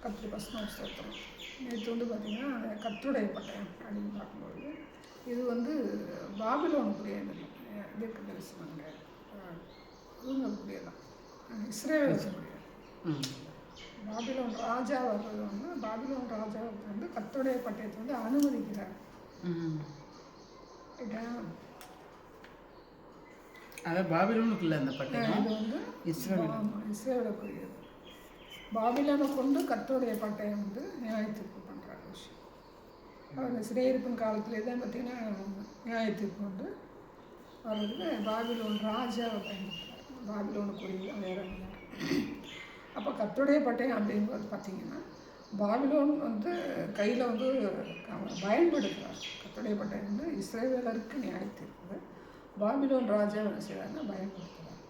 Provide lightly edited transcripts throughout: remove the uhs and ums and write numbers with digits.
கர்த்தருடைய பசுநாம ஸ்தோத்திரம். நேற்று வந்து பார்த்திங்கன்னா கர்த்தருடைய பட்டயம் அப்படின்னு பார்க்கும்போது இது வந்து பாபிலோனுக்குரிய தீர்க்க தரிசனம் கிடையாது, இவங்களுக்குரியதான், இஸ்ரேலுக்குரிய. பாபிலோன் ராஜா வர்றது வந்து பாபிலோன் ராஜாவுக்கு வந்து கர்த்தருடைய பட்டயத்தை வந்து அனுமதிக்கிறார். அதாவது பாபிலோனுக்குள்ள அந்த பட்டயம் இது வந்து இஸ்ரேலுக்குரியது. பாபிலோனை கொண்டு கர்த்தருடைய பட்டயம் வந்து நியாயத்தீர்ப்பு பண்ணுற விஷயம். அந்த சிறையிருப்பின் காலத்திலே தான் பார்த்திங்கன்னா நியாயத்தீர்ப்பு வந்து வர்றதுக்கு பாபிலோன் ராஜாவை பயன்படுத்துகிறார். பாபிலோனுக்குரிய வேறு. அப்போ கர்த்தருடைய பட்டயம் அப்படிங்கிறது பார்த்திங்கன்னா பாபிலோன் வந்து கையில் வந்து பயன்படுத்துகிறார். கர்த்தருடைய பட்டயம் வந்து இஸ்ரேலருக்கு நியாயத்தீர்ப்பு. பாபிலோன் ராஜா என்ன செய்கிறாருன்னா பயன்படுத்துகிறார்.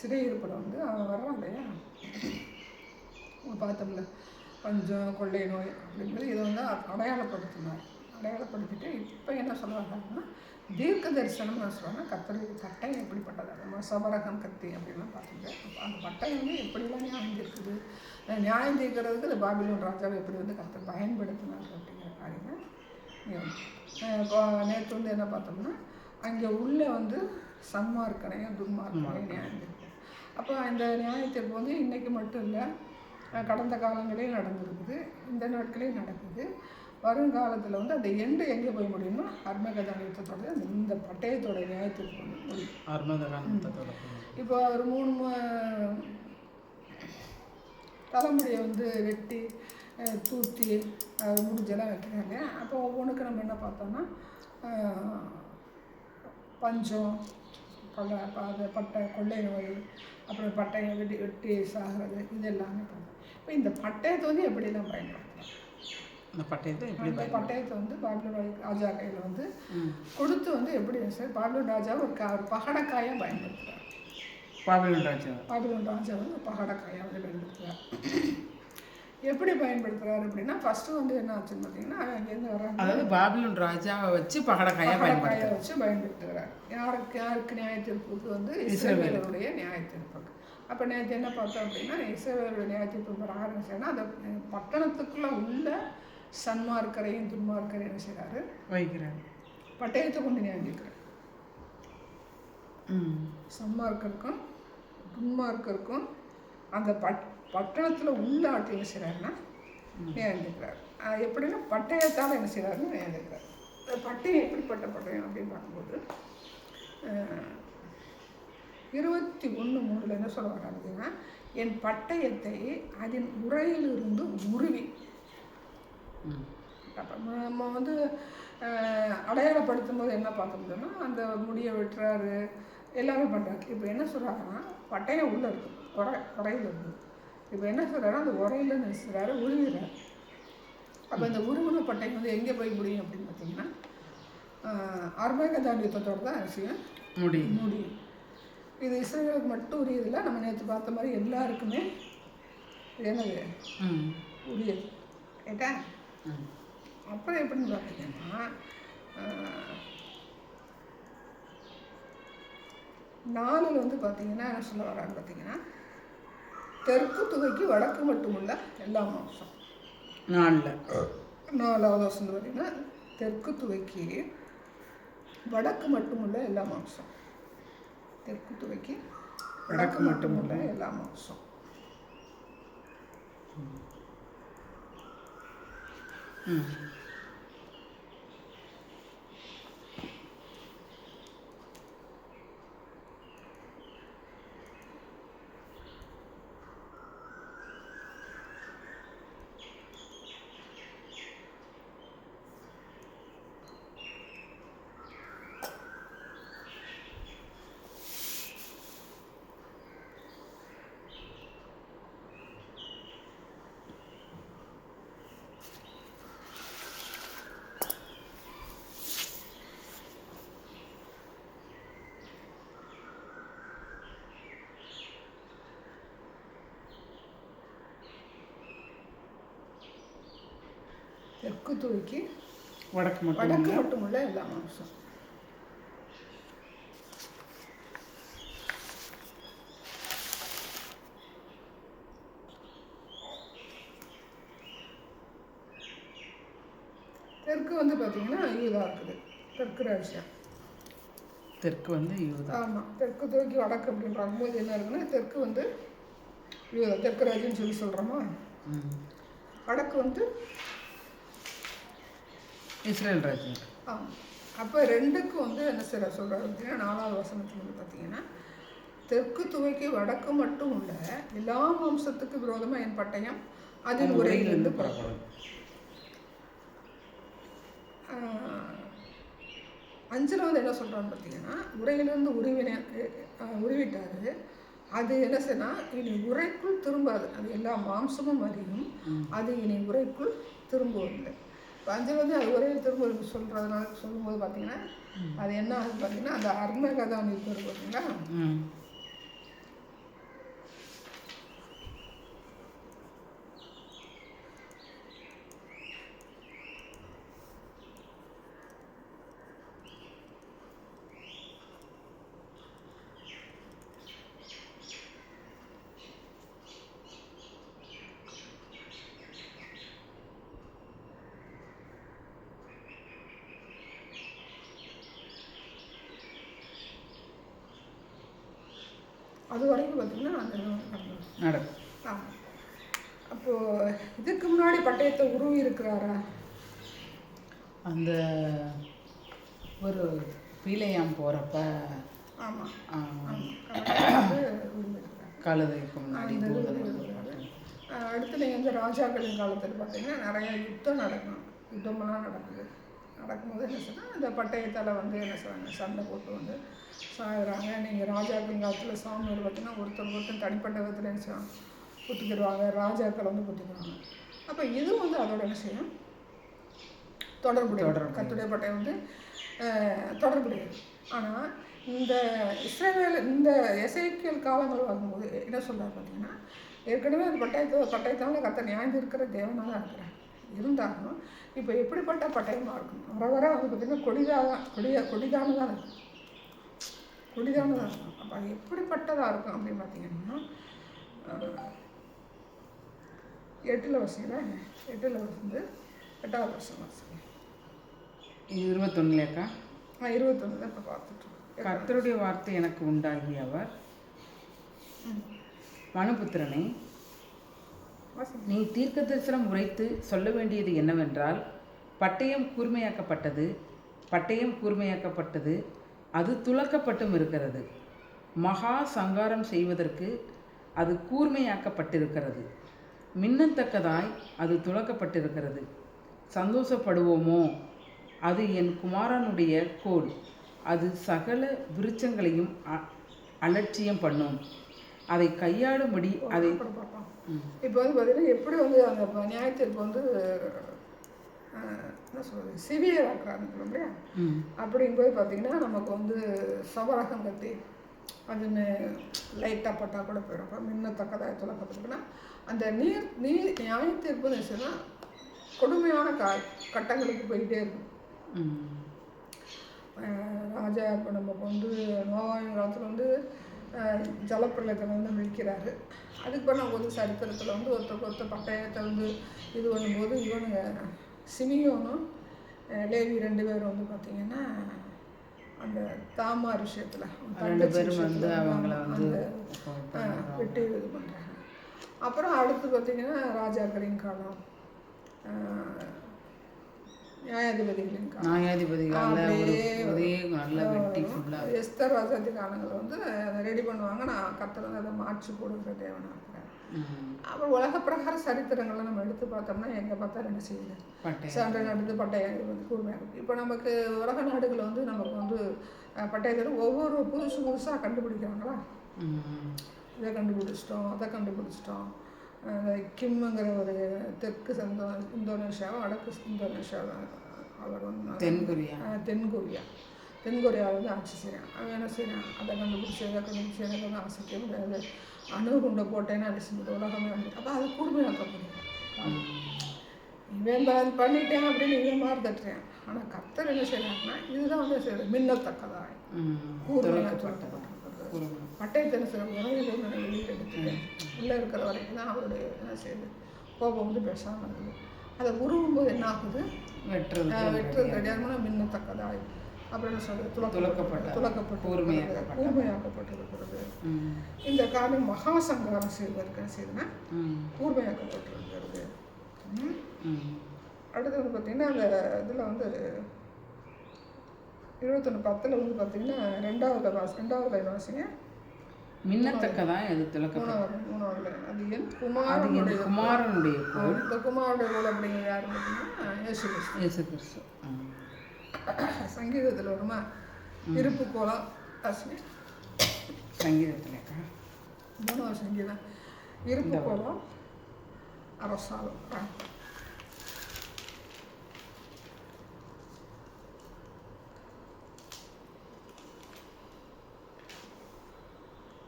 சிறையிருப்பில் வந்து அவன் வர்றான் இல்லையா, பார்த்தோம்ல, பஞ்சம் கொள்ளை நோய் அப்படிங்கிறது இதை வந்து அடையாளப்படுத்திட்டு இப்போ என்ன சொல்லுவாங்கன்னா தீர்க்க தரிசனம்னு சொல்லுவாங்க. கர்த்தருடைய பட்டயம் எப்படிப்பட்டது, நம்ம சபரகம் கத்தி அப்படின்லாம் பார்த்துங்க. அந்த பட்டயம் வந்து எப்படிலாம் நியாயம் தீர்க்குது, நியாயம் தீர்க்கிறதுக்கு இந்த பாபிலோன் ராஜாவை எப்படி வந்து கர்த்தர் பயன்படுத்தினார் அப்படிங்கிற காரியங்கள் நேற்று வந்து என்ன பார்த்தோம்னா அங்கே உள்ளே வந்து சன்மார்க்கனையும் துன்மார்க்கனையும் நியாயம் தீர்ப்பு. அப்போ இந்த நியாயத்தீர்ப்பு வந்து இன்றைக்கி மட்டும் இல்லை, கடந்த காலங்களில் நடந்திருக்குது, இந்த நாட்களையும் நடக்குது. வருங்காலத்தில் வந்து அந்த எண்டு எங்கே போய் முடியும்னா அர்மகதான் யுத்தத்தோட இந்த பட்டயத்தோட நியாயத்தீர்ப்பு வந்து முடியும். இப்போ ஒரு 3 தலைமுடியை வந்து வெட்டி தூத்தி முடிஞ்செல்லாம் வைக்கிறாங்க இல்லையா. அப்போ ஒவ்வொன்றுக்கு நம்ம என்ன பார்த்தோம்னா பஞ்சம், பட்டை கொள்ளை நோய், அப்புறம் பட்டையை வெட்டி சாகிறது, இது எல்லாமே பண்ணுறோம். இப்போ இந்த பட்டயத்தை வந்து எப்படிலாம் பயன்படுத்தலாம், இந்த பட்டயத்தை வந்து பாபிலோன் ராஜா கையில் வந்து கொடுத்து வந்து எப்படி சார் பாபிலோன் ராஜா ஒரு பகடக்காயாக பயன்படுத்துகிறார். பாபிலோன் ராஜா வந்து பகடக்காயாக வந்து பயன்படுத்துகிறார். எப்படி பயன்படுத்துகிறாரு அப்படின்னா ஃபஸ்ட்டு வந்து என்ன ஆச்சுன்னு பார்த்தீங்கன்னா அங்கேருந்து வர்றாங்க, அதாவது பாபிலோன் ராஜாவை வச்சு பகடக்காயாக வச்சு பயன்படுத்துகிறார். யாருக்கு நியாயத்தீர்ப்புக்கு வந்து இஸ்ரவேலருடைய நியாயத்தீர்ப்புக்கு. அப்போ நேற்று என்ன பார்த்தோம் அப்படின்னா இஸ்ரவேலருடைய நியாயத்தீர்ப்பு பிரகாரம் செய்யணும். அந்த பட்டணத்துக்குள்ளே உள்ள சன்மார்க்கரையும் துன்மார்க்கரையும் என்ன செய்கிறாரு வைக்கிறார், பட்டயத்தை கொண்டு நியாயந்திருக்கிறார். சன்மார்க்கருக்கும் துன்மார்க்கருக்கும் அந்த பட்டணத்தில் உள்ள ஆட்கள் என்ன செய்கிறாருன்னா நியாயந்திருக்கிறார். எப்படின்னா பட்டயத்தால் என்ன செய்கிறாருன்னு நியாயந்திருக்கிறார். பட்டயம் எப்படிப்பட்ட பட்டயம் அப்படின்னு பார்க்கும்போது 21:3 என்ன சொல்ல வர்றாங்க அப்படின்னா என் பட்டயத்தை அதன் உரையிலிருந்து உருவி. அப்போ நம்ம வந்து அடையாளப்படுத்தும் போது என்ன பார்த்தோம்னா அந்த முடியை வெட்டுறாரு, எல்லாமே பண்ணுறாரு. இப்போ என்ன சொல்கிறாங்கன்னா பட்டயம் உள்ளே இருக்குது, உரையில் இருக்குது. இப்போ என்ன சொல்கிறாரு, அந்த உரையில் நினைச்சுறாரு உருவிடுறாரு. அப்போ இந்த உருவின பட்டயம் வந்து எங்கே போய் முடியும் அப்படின்னு பார்த்தீங்கன்னா அர்மகதான் யுத்தத்தோடு தான் விஷயம் முடியும். இது இஸ்ரேலுக்கு மட்டும் உரியதில்லை, நம்ம நேற்று பார்த்த மாதிரி எல்லாருக்குமே என்னது உரியது. ரைட்டா? அப்புறம் எப்படின்னு பார்த்தீங்கன்னா 4 வந்து பார்த்தீங்கன்னா என்ன சொல்ல வராங்க பார்த்தீங்கன்னா தெற்கு துவைக்கு வடக்கு மட்டுமுள்ள எல்லா மாம்சம். 4வது வருஷம் பார்த்தீங்கன்னா தெற்கு துவைக்கு வடக்கு மட்டுமுள்ள எல்லா மாம்சம். தெற்கு துவைக்கு வடக்கு மட்டுமுள்ள எல்லா மாம்சம். தெற்கு துவைக்கு வடக்கு மட்டுமுள்ள எல்லா மாம்சம். தெற்கு வந்து பார்த்திங்கன்னா யூதா இருக்குது, தெற்கு ராஜ்யம். தெற்கு வந்து யூதா. ஆமாம், தெற்கு தூக்கி வடக்கு அப்படின்னு பார்க்கும்போது என்ன இருக்குன்னா தெற்கு வந்து யூதா, தெற்கு ராஜ்யம்னு சொல்லி சொல்கிறோமா. வடக்கு வந்து இஸ்ரேல் ராஜ்யம். ஆமாம். அப்போ ரெண்டுக்கும் வந்து என்ன சொல்கிறாரு அப்படின்னா 4வது வசனத்தில் வந்து பார்த்திங்கன்னா தெற்கு துவைக்கு வடக்கு மட்டும் உள்ள எல்லா வம்சத்துக்கு விரோதமாக என் பட்டயம் அதில் உரையிலிருந்து புறப்படும். 5வது என்ன சொல்கிறான்னு பார்த்தீங்கன்னா உரையிலிருந்து உருவிட்டாரு. அது என்ன செய்யனா இனி உரைக்குள் திரும்பாது, அது எல்லா மாம்சமும் அறியும், அது இனி உரைக்குள் திரும்புவதில்லை. இப்போ 5வது அது உரையில் திரும்ப சொல்லும்போது பார்த்தீங்கன்னா அது என்ன ஆகுது பார்த்தீங்கன்னா அந்த அர்மகதான் இருக்கிறது பார்த்தீங்களா. அது வரைக்கும் பார்த்திங்கன்னா அந்த நடக்கும். ஆமாம். அப்போது இதுக்கு முன்னாடி பட்டயத்தை உருவி இருக்கிறாரா? அந்த ஒரு பீலையாம் போகிறப்ப ஆமாம் கழுதைக்கு முன்னாடி. அடுத்து நீங்கள் வந்து ராஜாக்களின் காலத்தில் பார்த்தீங்கன்னா நிறையா யுத்தமெல்லாம் நடக்கும்போது என்ன சொன்னால் அந்த பட்டயத்தால் வந்து என்ன சொல்கிறாங்க சண்டை போட்டு வந்து சாகுறாங்க. நீங்கள் ராஜாக்கள் காலத்தில் சாமியார் பார்த்தீங்கன்னா ஒருத்தர் தனிப்பட்ட விதத்தில் என்ன செய்வாங்க குத்திக்கிடுவாங்க, ராஜாக்கள் வந்து குத்திக்கிடுவாங்க. அப்போ இதுவும் வந்து அதோட என்ன செய்யும் தொடர்புடைய கர்த்தருடைய பட்டயம் வந்து தொடர்புடையது. ஆனால் இந்த எசேக்கியேல் காலங்கள் வரும்போது என்ன சொல்கிறார் பார்த்தீங்கன்னா ஏற்கனவே அந்த பட்டயத்தால் கர்த்தர் நியாயம் இருக்கிற தேவனாக தான் இருக்கிறார். இருந்தாலும் இப்போ எப்படிப்பட்ட பட்டயமாக இருக்கும் வர வந்து பார்த்திங்கன்னா கொடிதானதாக இருக்கும். அப்போ அது எப்படிப்பட்டதாக இருக்கும் அப்படின்னு பார்த்தீங்கன்னா 8ல் வசதியில் 8ல் வந்து 8வது வருஷம் வசதி 21 21 தான் இப்போ பார்த்துட்ருக்கோம். கர்த்தருடைய வார்த்தை எனக்கு உண்டாகி அவர் மனுபுத்திரனே நீ தீர்க்க தரிசனம் உரைத்து சொல்ல வேண்டியது என்னவென்றால் பட்டயம் கூர்மையாக்கப்பட்டது, அது துலக்கப்பட்டும் இருக்கிறது. மகா சங்காரம் செய்வதற்கு அது கூர்மையாக்கப்பட்டிருக்கிறது, மின்னத்தக்கதாய் அது துலக்கப்பட்டிருக்கிறது. சந்தோஷப்படுவோமோ? அது என் குமாரனுடைய கோல், அது சகல விருட்சங்களையும் அலட்சியம் பண்ணும். அதை கையாளும்படி அதை இப்போ வந்து பார்த்தீங்கன்னா எப்படி வந்து அந்த நியாயத்தீர்ப்பு வந்து என்ன சொல்கிறது சிவியர் ஆக்குறாங்க இல்லையா. அப்படிங்கும்போது பார்த்தீங்கன்னா நமக்கு வந்து சவரகம் கட்டி அதுன்னு லைட்டாக பட்டால் கூட போயிடும். அப்போ மின்னத்தக்கதாக துலக்கப்பட்டிருக்குன்னா அந்த நியாயத்தீர்ப்புன்னு வச்சுன்னா கொடுமையான கட்டங்களுக்கு போயிட்டே இருக்கும். ராஜா இப்போ நமக்கு வந்து நோவாவின் காலத்தில் வந்து ஜலப்பிரளயத்தில் வந்து விழிக்கிறாரு. அதுக்கு பண்ண ஒரு சரித்திரத்தில் வந்து ஒருத்தர் பட்டயத்தை வந்து இது பண்ணும்போது இவனுங்க சிமியோனும் லேவி 2 பேரும் வந்து பார்த்திங்கன்னா அந்த தாமார் விஷயத்தில் 2 பேரும் வந்து அவங்கள வந்து வெட்டி இது பண்ணுறாங்க. அப்புறம் அடுத்து பார்த்திங்கன்னா ராஜாக்களின் காலம், நியாயாதிபதிகளின் எஸ்தர் ராஜாதி காலங்கள் வந்து அதை ரெடி பண்ணுவாங்க. நான் கர்த்தர் வந்து அதை மாற்றி கொடுக்குற தேவனாக இருக்கிறேன். அப்புறம் உலக பிரகார சரித்திரங்களை நம்ம எடுத்து பார்த்தோம்னா எங்கே பார்த்தா என்ன செய்யுது சண்டை நடந்து பட்டயம் வந்து கூர்மையாக இருக்குது. இப்போ நமக்கு உலக நாடுகளில் வந்து நமக்கு வந்து பட்டயத்தில் ஒவ்வொரு புதுசாக கண்டுபிடிக்கிறாங்களா. இதை கண்டுபிடிச்சிட்டோம், அதை கண்டுபிடிச்சிட்டோம். கிம்முங்கிற ஒரு தெற்கு இந்தோனேஷியாவும் வடக்கு இந்தோனேஷியாவும் அவர் வந்து தென்கொரியாவில் வந்து ஆட்சி செய்கிறான். அவன் என்ன செய்கிறான், அதை கண்டுபிடிச்சி எனக்கு வந்து ஆசைக்க முடியாது, அணுகுண்டை போட்டேன்னு அது செஞ்சது உலகமே வந்து. அப்போ அது கூர்மையாக்க முடியும். இவன் பண்ணிட்டேன் அப்படின்னு இவன் மாதிரி தட்டுறேன். ஆனால் கர்த்தர் என்ன செய்யறாங்கன்னா இதுதான் வந்து செய்யறது மின்னத்தக்கதாக கூர்மையாக பட்டயத்தை என்ன செய்யற உறவுகள் வெளியில் எடுத்துட்டு உள்ளே இருக்கிற வரைக்கும் தான் அவருடைய என்ன செய்யுது கோபம் வந்து பேசாமல் இருக்குது. அதை உருவும்போது என்ன ஆகுது? வெட்டுறது ரெடியாகணும்னா மின்னத்தக்கதாய் அப்படின்னு சொல்றது துலக்கப்பட்டு கூர்மையாக்கப்பட்டிருக்கிறது. இந்த காரியம் மகா சங்காரம் செய்துன்னா கூர்மையாக்கப்பட்டிருக்கிறது. அடுத்து வந்து பார்த்திங்கன்னா அந்த இதில் வந்து 21:10 வந்து பார்த்திங்கன்னா ரெண்டாவது லைன் வாசிங்க. மின்னத்தக்கதான் எது மூணாவது லைன். அது என் குமாரனுடைய கோல். இந்த குமாரனுடைய கோல் அப்படிங்கிற யார் பார்த்தீங்கன்னா இயேசு கிறிஸ்து. சங்கீதத்தில் வருமா? இருப்பு கோலம் அஸ்மி சங்கீதத்துலக்கா 3வது சங்கீதம். இருப்பு கோலம் அரசாலும்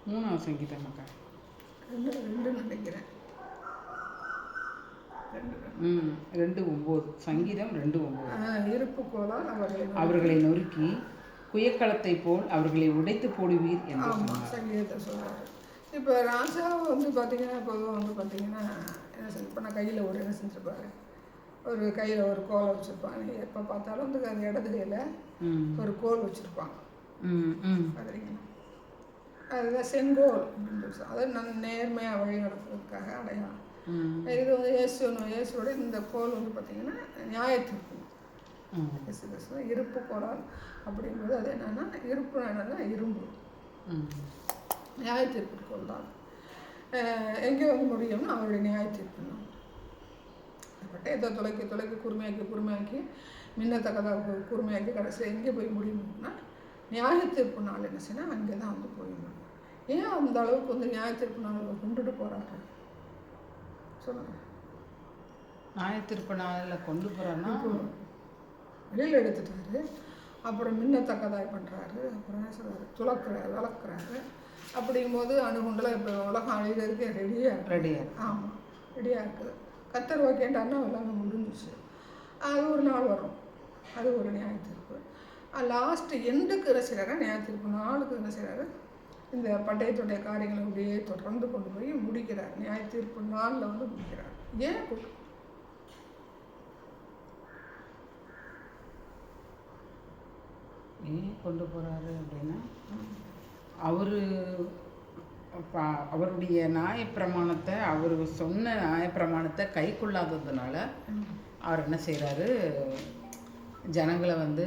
3வது சங்கீதம் அக்கா. 2 நினைக்கிறேன். 2:9 சங்கீதம் 2:9. இருப்பு கோலால் அவர்களை நொறுக்கி குயக்களத்தை போல் அவர்களை உடைத்து போடுவீர் என்று சொன்னார். சங்கீதத்தை சொல்கிறார். இப்போ ராஜாவை வந்து பார்த்தீங்கன்னா பொதுவாக வந்து பார்த்தீங்கன்னா என்ன செஞ்சு இப்போ நான் கையில் ஒரு என்ன செஞ்சுருப்பாரு, ஒரு கையில் ஒரு கோலை வச்சுருப்பாங்க. எப்போ பார்த்தாலும் வந்து அந்த இடது கையில் ஒரு கோல் வச்சுருப்பாங்க. பார்க்குறீங்களா? அதுதான் செங்கோல் அப்படின்னு சொல்லி அதை நான் நேர்மையாக வழி நடத்துறதுக்காக அடையாளம். இது வந்து இயேசுவோட இந்த கோல் வந்து பார்த்திங்கன்னா நியாயத்தீர்ப்பு. இருப்பு கோலால் அப்படிங்கும்போது அது என்னென்னா இருப்பு என்னன்னா இரும்பு, நியாயத்தீர்ப்பு கோல் தான். எங்கே வந்து முடியும்னா அவருடைய நியாயத்தீர்ப்பு தான். பட்டயத்தை துளைக்கி குறுமையாக்கி மின்னத்தக்கதாக குறுமையாக்கி கடைசியில் எங்கே போய் முடியும்னா நியாயத்தீர்ப்பு நாள் என்ன செய்யணும் அங்கே தான் வந்து போய் முடியும். ஏன் அந்த அளவுக்கு வந்து நியாயத்தீர்ப்பு நாள் கொண்டுட்டு போகிறாங்க சொல்லுங்கள். நியாயத்தீர்ப்பு நாளில் கொண்டு போகிறான்னா வெளியில் எடுத்துட்டாரு, அப்புறம் மின்னத்தக்கதாய் பண்ணுறாரு, அப்புறம் என்ன சொல்கிறாரு வளர்க்குறாரு. அப்படிங்கும்போது அணுகுண்டெல்லாம் இப்போ உலகம் அழிகிறதுக்கு ரெடியாக ஆமாம் ரெடியாக இருக்குது. கத்தர் ஓகேண்டாருன்னா உலகம் முடிஞ்சிச்சு. அது ஒரு நாள் வரும், அது ஒரு நியாயத்தீர்ப்பு. லாஸ்ட்டு எண்டுக்கு என்ன செய்கிறாரு? நியாயத்தீர்ப்பு நாளுக்கு என்ன செய்கிறாரு? இந்த பட்டயத்துடைய காரியங்களை அப்படியே தொடர்ந்து கொண்டு போய் முடிக்கிறார். நியாயத்தீர்ப்பு நாளில் வந்து முடிக்கிறார். ஏன் கொண்டு போகிறாரு அப்படின்னா அவருடைய நியாயப்பிரமாணத்தை அவர் சொன்ன நியாயப்பிரமாணத்தை கை கொள்ளாததுனால அவர் என்ன செய்கிறாரு? ஜனங்களை வந்து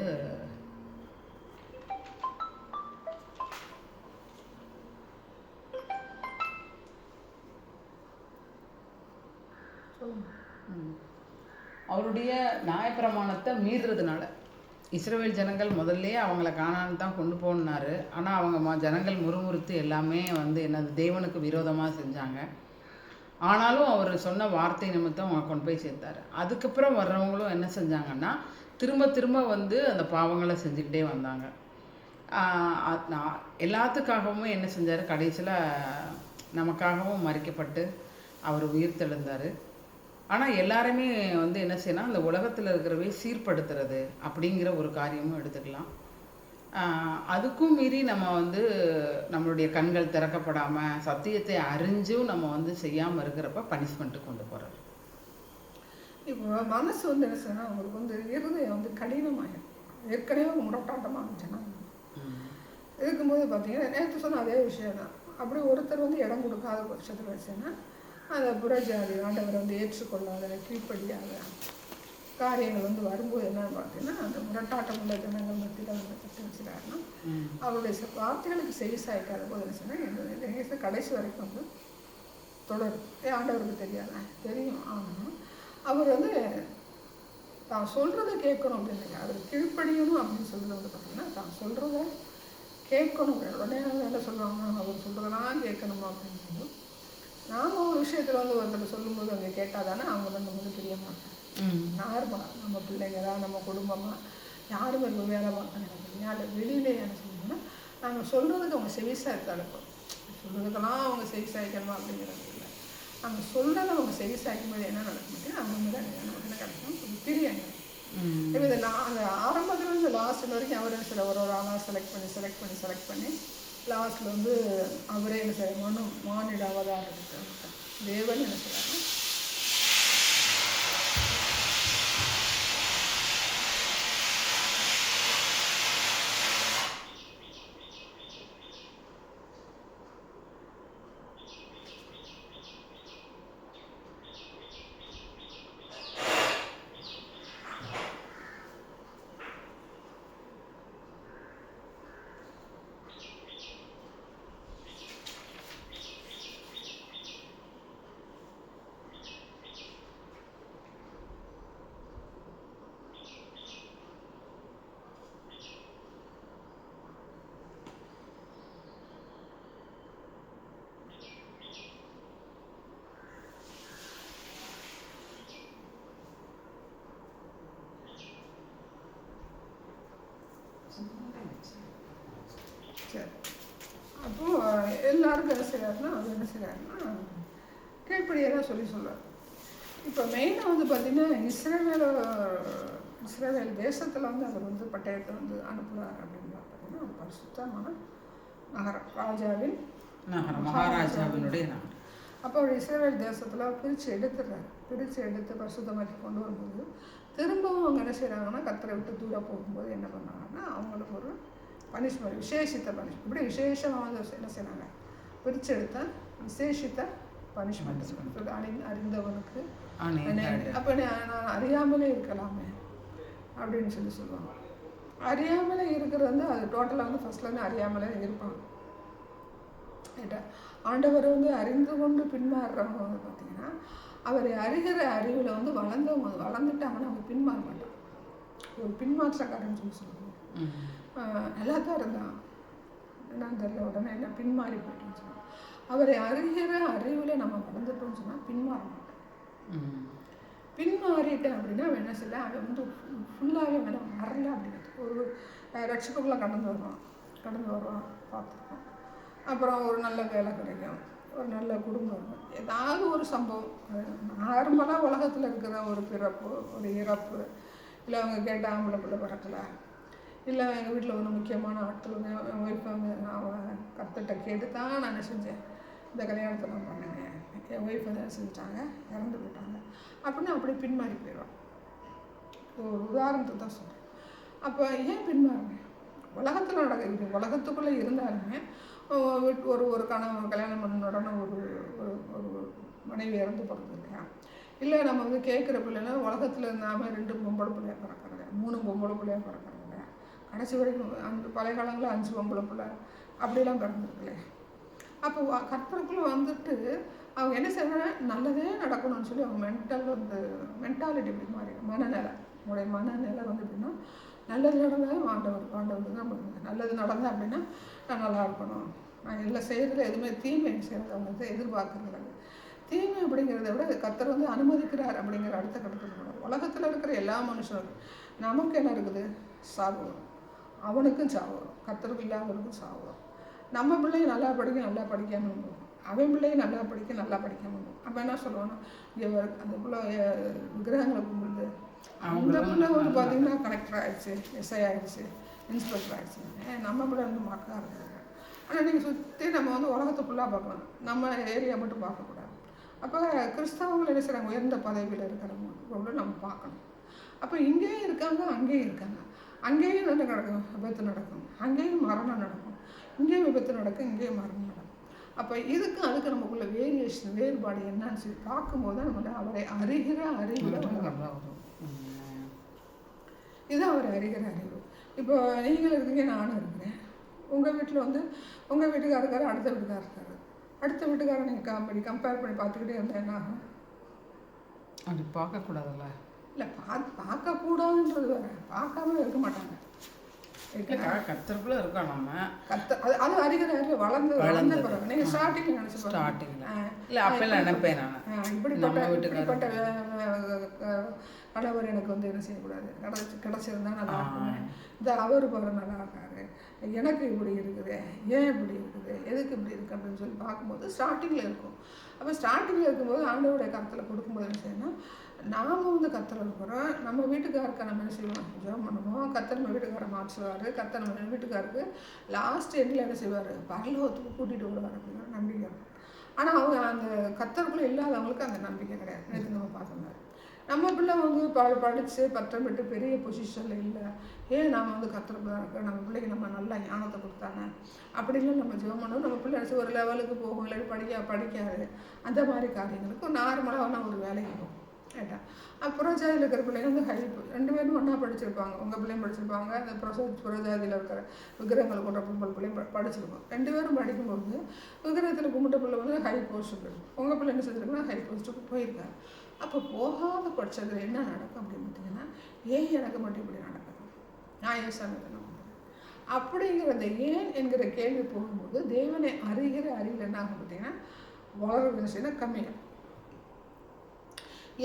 அவருடைய நியாயப்பிரமாணத்தை மீறுறதுனால இஸ்ரவேல் ஜனங்கள் முதல்லையே அவங்கள கானான் தான் கொண்டு போனார். ஆனால் அவங்க ஜனங்கள் முறுமுறுத்து எல்லாமே வந்து என்னது தேவனுக்கு விரோதமாக செஞ்சாங்க. ஆனாலும் அவர் சொன்ன வார்த்தை நிமித்தம் அவங்க கொண்டு போய் சேர்த்தார். அதுக்கப்புறம் வர்றவங்களும் என்ன செஞ்சாங்கன்னா திரும்ப வந்து அந்த பாவங்களை செஞ்சுக்கிட்டே வந்தாங்க. எல்லாத்துக்காகவும் என்ன செஞ்சார்? கடைசியில் நமக்காகவும் மறிக்கப்பட்டு அவர் உயிர் தெழுந்தார். ஆனால் எல்லாருமே வந்து என்ன செய்யணும், அந்த உலகத்தில் இருக்கிறவே சீர்படுத்துறது அப்படிங்கிற ஒரு காரியமும் எடுத்துக்கலாம். அதுக்கும் மீறி நம்ம வந்து நம்மளுடைய கண்கள் திறக்கப்படாமல் சத்தியத்தை அறிஞ்சும் நம்ம வந்து செய்யாமல் இருக்கிறப்ப பனிஷ்மெண்ட்டு கொண்டு போகிறோம். இப்போ மனசு வந்து என்ன செய்யணும், அவங்களுக்கு வந்து இருதயம் வந்து கடினமாயிடும். ஏற்கனவே முரட்டாட்டமாக இருந்துச்சுன்னா இருக்கும்போது பார்த்தீங்கன்னா நேற்று சொன்ன அதே விஷயம் தான். அப்படி ஒருத்தர் வந்து இடம் கொடுக்காத பட்சத்தில் வச்சுன்னா அந்த புறஜாதி ஆண்டவர் வந்து ஏற்றுக்கொள்ளாத கீழ்ப்படியாத காரியங்கள் வந்து வரும்போது என்னன்னு பார்த்தீங்கன்னா அந்த முரட்டாட்டம் உள்ள ஜனங்கள் மத்தியில் வந்து கட்டி வச்சுட்டாருன்னா அவருடைய வார்த்தைகளுக்கு செவி சாய்க்காத போது என்ன சொன்னால் எங்கள் கடைசி வரைக்கும் வந்து தொடரும். ஆண்டவருக்கு தெரியாத தெரியும். ஆனால் அவர் வந்து தான் சொல்கிறத கேட்கணும் அப்படின்னு அவர் கீழ்ப்படியணும் அப்படின்னு சொல்கிறது வந்து பார்த்தீங்கன்னா தான் சொல்கிறத கேட்கணும். உடனே என்ன சொல்லுவாங்க, அவர் சொல்கிறதெல்லாம் கேட்கணுமா அப்படிங்கும்போது நாம் ஒரு விஷயத்தில் வந்து ஒருத்தர் சொல்லும்போது அங்கே கேட்டால் தானே அவங்க வந்து நமக்கு தெரிய மாட்டாங்க. நார்மலாக நம்ம பிள்ளைங்களா நம்ம குடும்பமாக யாரும் ஒரு வேலை பார்க்கணும் அப்படின்னா இல்லை வெளியிலே என்ன சொல்லணும்னா நாங்கள் சொல்கிறதுக்கு அவங்க செவிசாய்த்து அனுப்போம். சொல்கிறதுக்கெல்லாம் அவங்க செவிசாய்க்கணுமா அப்படிங்கிறது இல்லை. நம்ம சொல்கிறத அவங்க செவிசாய்க்கும் போது என்ன நடக்க மாட்டேங்குது அவங்க மேலே நமக்கு என்ன கிடைக்கும் தெரியாங்க. இப்போ இதை அந்த ஆரம்பத்துலேருந்து லாஸ்ட் வரைக்கும் அவர் என்ன ஒரு ஆளாக செலக்ட் பண்ணி லாஸ்ட்டில் வந்து அவரே என்ன செய்ய மானிட அவதாரம் தேவன் என்ன செய்வாங்க சரி. அப்போது எல்லாருக்கும் என்ன செய்கிறாருன்னா அவர் என்ன செய்கிறாருன்னா கீழ்ப்படியே தான் சொல்லுவார். இப்போ மெயினாக வந்து பார்த்திங்கன்னா இஸ்ரேல் தேசத்தில் வந்து அவர் வந்து பட்டயத்தை வந்து அனுப்புகிறார் அப்படின்னு பார்த்தீங்கன்னா அது பரிசுத்தமான நகரம், ராஜாவின் நகரம், மகாராஜாவினுடைய நகரம். அப்போ அவர் இஸ்ரேல் தேசத்தில் பிரித்து எடுத்து பரிசுத்தமாக்கி கொண்டு வரும்போது திரும்பவும் அவங்க என்ன செய்கிறாங்கன்னா கர்த்தரை விட்டு தூரம் போகும்போது என்ன பண்ணாங்கன்னா அவங்களுக்கு ஒரு பனிஷ்மெண்ட், விசேஷித்த பனிஷ்மெண்ட். இப்படி விசேஷமாக வந்து என்ன செய்கிறாங்க, பிரித்து எடுத்த விசேஷித்த பனிஷ்மெண்ட் அறிந்தவனுக்கு அப்போ நான் அறியாமலே இருக்கலாமே அப்படின்னு சொல்லுவாங்க. அறியாமலே இருக்கிறது வந்து அது டோட்டலாக வந்து ஃபஸ்ட்லேருந்து அறியாமலே இருப்பாங்க. ரைட்டா? ஆண்டவர் வந்து அறிந்து கொண்டு பின்மாறுறவங்க வந்து பார்த்திங்கன்னா அவரை அறிகிற அறிவில் வந்து வளர்ந்துட்டாங்கன்னா அவங்க பின்மாற மாட்டாங்க. ஒரு பின்மாற்றக்காரன்னு சொல்லுவாங்க. எல்லாத்தான் இருந்தான் என்னன்னு தெரியல, உடனே என்ன பின்மாறி போயிட்டோன்னு சொன்னான். அவரை அறிகிற அறிவில் நம்ம வளர்ந்துட்டோம்னு சொன்னால் பின்மாற மாட்டோம். பின்மாறிட்டேன் அப்படின்னா அவன் என்ன செய்யல, அவன் வந்து ஃபுல்லாகவே மேலே வரல அப்படிங்கிறது ஒரு ரட்சிப்புக்குள்ளே கடந்து வருவான் பார்த்துருக்கோம். அப்புறம் ஒரு நல்ல வேலை கிடைக்கும், ஒரு நல்ல குடும்பம் இருக்கும், ஏதாவது ஒரு சம்பவம். நார்மலாக உலகத்தில் இருக்கிற ஒரு பிறப்பு, ஒரு இறப்பு, இல்லை அவங்க கேட்ட ஆம்பளை பிள்ளை பிறக்கலை, இல்லை எங்கள் வீட்டில் ஒன்று முக்கியமான ஆட்கள் வந்து என் ஒய்ஃபை வந்து நான் கர்த்தர்கிட்ட கேட்டு தான் நான் என்ன செஞ்சேன், இந்த கல்யாணத்தை நான் பண்ணினேன், என் ஒய்ஃப் வந்து செஞ்சுட்டாங்க, இறந்து போயிட்டாங்க அப்படின்னு அப்படி பின்மாறி போயிடுவான். ஒரு உதாரணத்துக்கு தான் சொல்கிறேன். அப்போ ஏன் பின்மாறுங்க? உலகத்தில் நடக்குது, உலகத்துக்குள்ளே இருந்தாலுமே ஒரு கணவன் கல்யாணம் பண்ண உடனே ஒரு ஒரு மனைவி இறந்து போகிறது இல்லையா, இல்லை நம்ம வந்து கேட்குற பிள்ளைன்னா உலகத்தில் இருந்தாமல் 2 பொம்பளை பிள்ளையாக பிறக்கிறாங்க, 3 பொம்பளை பிள்ளையாக பிறக்கிறாங்க, கடைசி வரைக்கும் அந்த பழைய காலங்களில் 5 பொம்பளை பிள்ளை அப்படிலாம் பிறந்திருக்குல்ல. அப்போ கர்த்தருக்குள்ளே வந்துட்டு அவங்க என்ன செய்வாங்க, நல்லதே நடக்கணும்னு சொல்லி அவங்க மென்டாலிட்டி இப்படி மாறி உங்களுடைய மனநிலை வந்து எப்படின்னா நல்லது நடந்தால் ஆண்டவர் தான் பண்ணுவாங்க. நல்லது நடந்தேன் அப்படின்னா நான் நல்லா இருக்கணும், நான் எல்லாம் செய்கிறதுல எதுவுமே தீமை செய்கிறது அவங்க வந்து எதிர்பார்க்குறது. தீமை அப்படிங்கிறத விட கர்த்தர் வந்து அனுமதிக்கிறார் அப்படிங்கிற அடுத்த கட்டத்தில் உலகத்தில் இருக்கிற எல்லா மனுஷனுக்கும் நமக்கு என்ன இருக்குது, சாவு வரும், அவனுக்கும் சாவு வரும், கர்த்தருக்கு இல்லாதவனுக்கும் சாவு வரும். நம்ம பிள்ளைங்க நல்லா படிக்காமல் போகும், அவன் பிள்ளைங்க நல்லா படிக்காமல் போகும். அப்போ என்ன சொல்லுவான்னா அந்த பிள்ளை விக்கிரகங்களை கும்பிடுது, அந்த பிள்ளை வந்து பார்த்திங்கன்னா கலெக்டர் ஆகிடுச்சு, எஸ்ஐ ஆகிடுச்சு, இன்ஸ்பெக்டர் ஆகிடுச்சு, நம்ம பிள்ளை வந்து மக்களாக இருக்காங்க. ஆனால் நீங்கள் சுற்றி நம்ம வந்து உலகத்தை ஃபுல்லாக பார்க்கலாம், நம்ம ஏரியா மட்டும் பார்க்கக்கூடாது. அப்போ கிறிஸ்தவங்களை என்ன செய்கிறாங்க, உயர்ந்த பதவியில் இருக்கிறவங்க நம்ம பார்க்கணும். அப்போ இங்கேயும் இருக்காங்க, அங்கேயும் இருக்காங்க. அங்கேயும் என்ன நடக்கும், விபத்து நடக்கும், அங்கேயும் மரணம் நடக்கும், இங்கேயும் விபத்து நடக்கும், இங்கேயும் மரணம் நடக்கும். அப்போ அதுக்கு நமக்குள்ள வேறுபாடு என்னன்னு சொல்லி பார்க்கும்போது தான் நம்மள அவரை அறிகிற அறிவில் இதுதான் அவர் அறிகிற அறிவு. இப்போ நீங்கள் இருக்கீங்க, நானும் இருக்கிறேன். உங்கள் வீட்டில் வந்து உங்கள் வீட்டுக்காரர் இருக்காரு, அடுத்த வீட்டுக்காரர் இருக்காரு. அடுத்த வீட்டுக்காரரை நீங்கள் கம்பேர் பண்ணி பார்த்துக்கிட்டே இருந்தால் என்ன ஆகும்? அப்படி பார்க்கக்கூடாதுல்ல. இல்லை, பார்க்கக்கூடாதுன்றது வேறு, பார்க்காம இருக்க மாட்டாங்க. கர்த்தருக்குள்ள இருக்கோம் நம்ம. அது அறிகிற அறிவு வளர்ந்த பிறகு நீங்கள் ஸ்டார்டிங்கில் இல்லை அப்பெல்லாம் நினைப்பேன் நான், இப்படிப்பட்ட கணவர் எனக்கு வந்து என்ன செய்யக்கூடாது, கிடச்சிருந்தா நல்லா இருக்குமே, இந்த அவர் போகிற நல்லா இருக்காரு, எனக்கு இப்படி இருக்குது, ஏன் இப்படி இருக்குது, எதுக்கு இப்படி இருக்குது அப்படின்னு சொல்லி பார்க்கும்போது ஸ்டார்டிங்கில் இருக்கும். அப்போ ஸ்டார்டிங்கில் இருக்கும்போது ஆண்டவருடைய கருத்தில் கொடுக்கும்போது என்ன செய்யணும், நாம் வந்து கர்த்தர் இருக்கிறோம், நம்ம வீட்டுக்காருக்கு நம்ம என்ன செய்வோம், ஜெபம் பண்ணுவோம், கர்த்தர் நம்ம வீட்டுக்காரை மாற்றுவார், கர்த்தர் நம்ம வீட்டுக்காருக்கு லாஸ்ட் எண்டில் என்ன செய்வார், பரலோகத்துக்கு கூட்டிகிட்டு விடுவார் அப்படிங்கிற நம்பிக்கை இருக்கும். ஆனால் அவங்க அந்த கர்த்தருக்குள்ளே இல்லாதவங்களுக்கு அந்த நம்பிக்கை கிடையாது. நேற்று நம்ம பார்த்தோம்னா நம்ம பிள்ளை வந்து படித்து பட்டம் பெற்று பெரிய பொசிஷனில் இல்லை, ஏன் நாம் வந்து கர்த்தருக்கு தான் இருக்கோம், நம்ம பிள்ளைக்கு நம்ம நல்லா ஞானத்தை கொடுத்தாங்க அப்படின்னு நம்ம ஜெபம் பண்ணோம். நம்ம பிள்ளை ஒரு லெவலுக்கு போகும், இல்லை படிக்காது, அந்த மாதிரி காரியங்களுக்கு நார்மலாக ஒரு வேலைக்கு போகும். ரைட்டா? புறஜாதியில் இருக்கிற பிள்ளைங்க வந்து ஹைப்பு 2 பேரும் ஒன்றா படிச்சிருப்பாங்க, உங்கள் பிள்ளையும் படிச்சிருப்பாங்க, அந்த புறஜாதியில் இருக்கிற விக்கிரகங்களை கொண்ட பொம்பளை பிள்ளையும் படிச்சிருப்பாங்க. 2 பேரும் படிக்கும்போது விக்கிரகத்தில் கும்பிட்ட பிள்ளை வந்து ஹை போஸ்ட்டு போயிருக்கும், உங்கள் பிள்ளை என்ன செஞ்சுருக்குன்னா ஹை போஸ்ட்டுக்கு போயிருக்காங்க. அப்போ போகாத பட்சத்தில் என்ன நடக்கும் அப்படின்னு பார்த்தீங்கன்னா, ஏன் எனக்கு மட்டும் இப்படி நடக்குது, நான் ஏன் சமயத்தை அப்படிங்கிற அந்த ஏன் என்கிற கேள்வி போகும்போது தேவனை அறிகிற அறிவில் என்ன ஆகும் பார்த்தீங்கன்னா வளர விஷயம் கம்மியாக.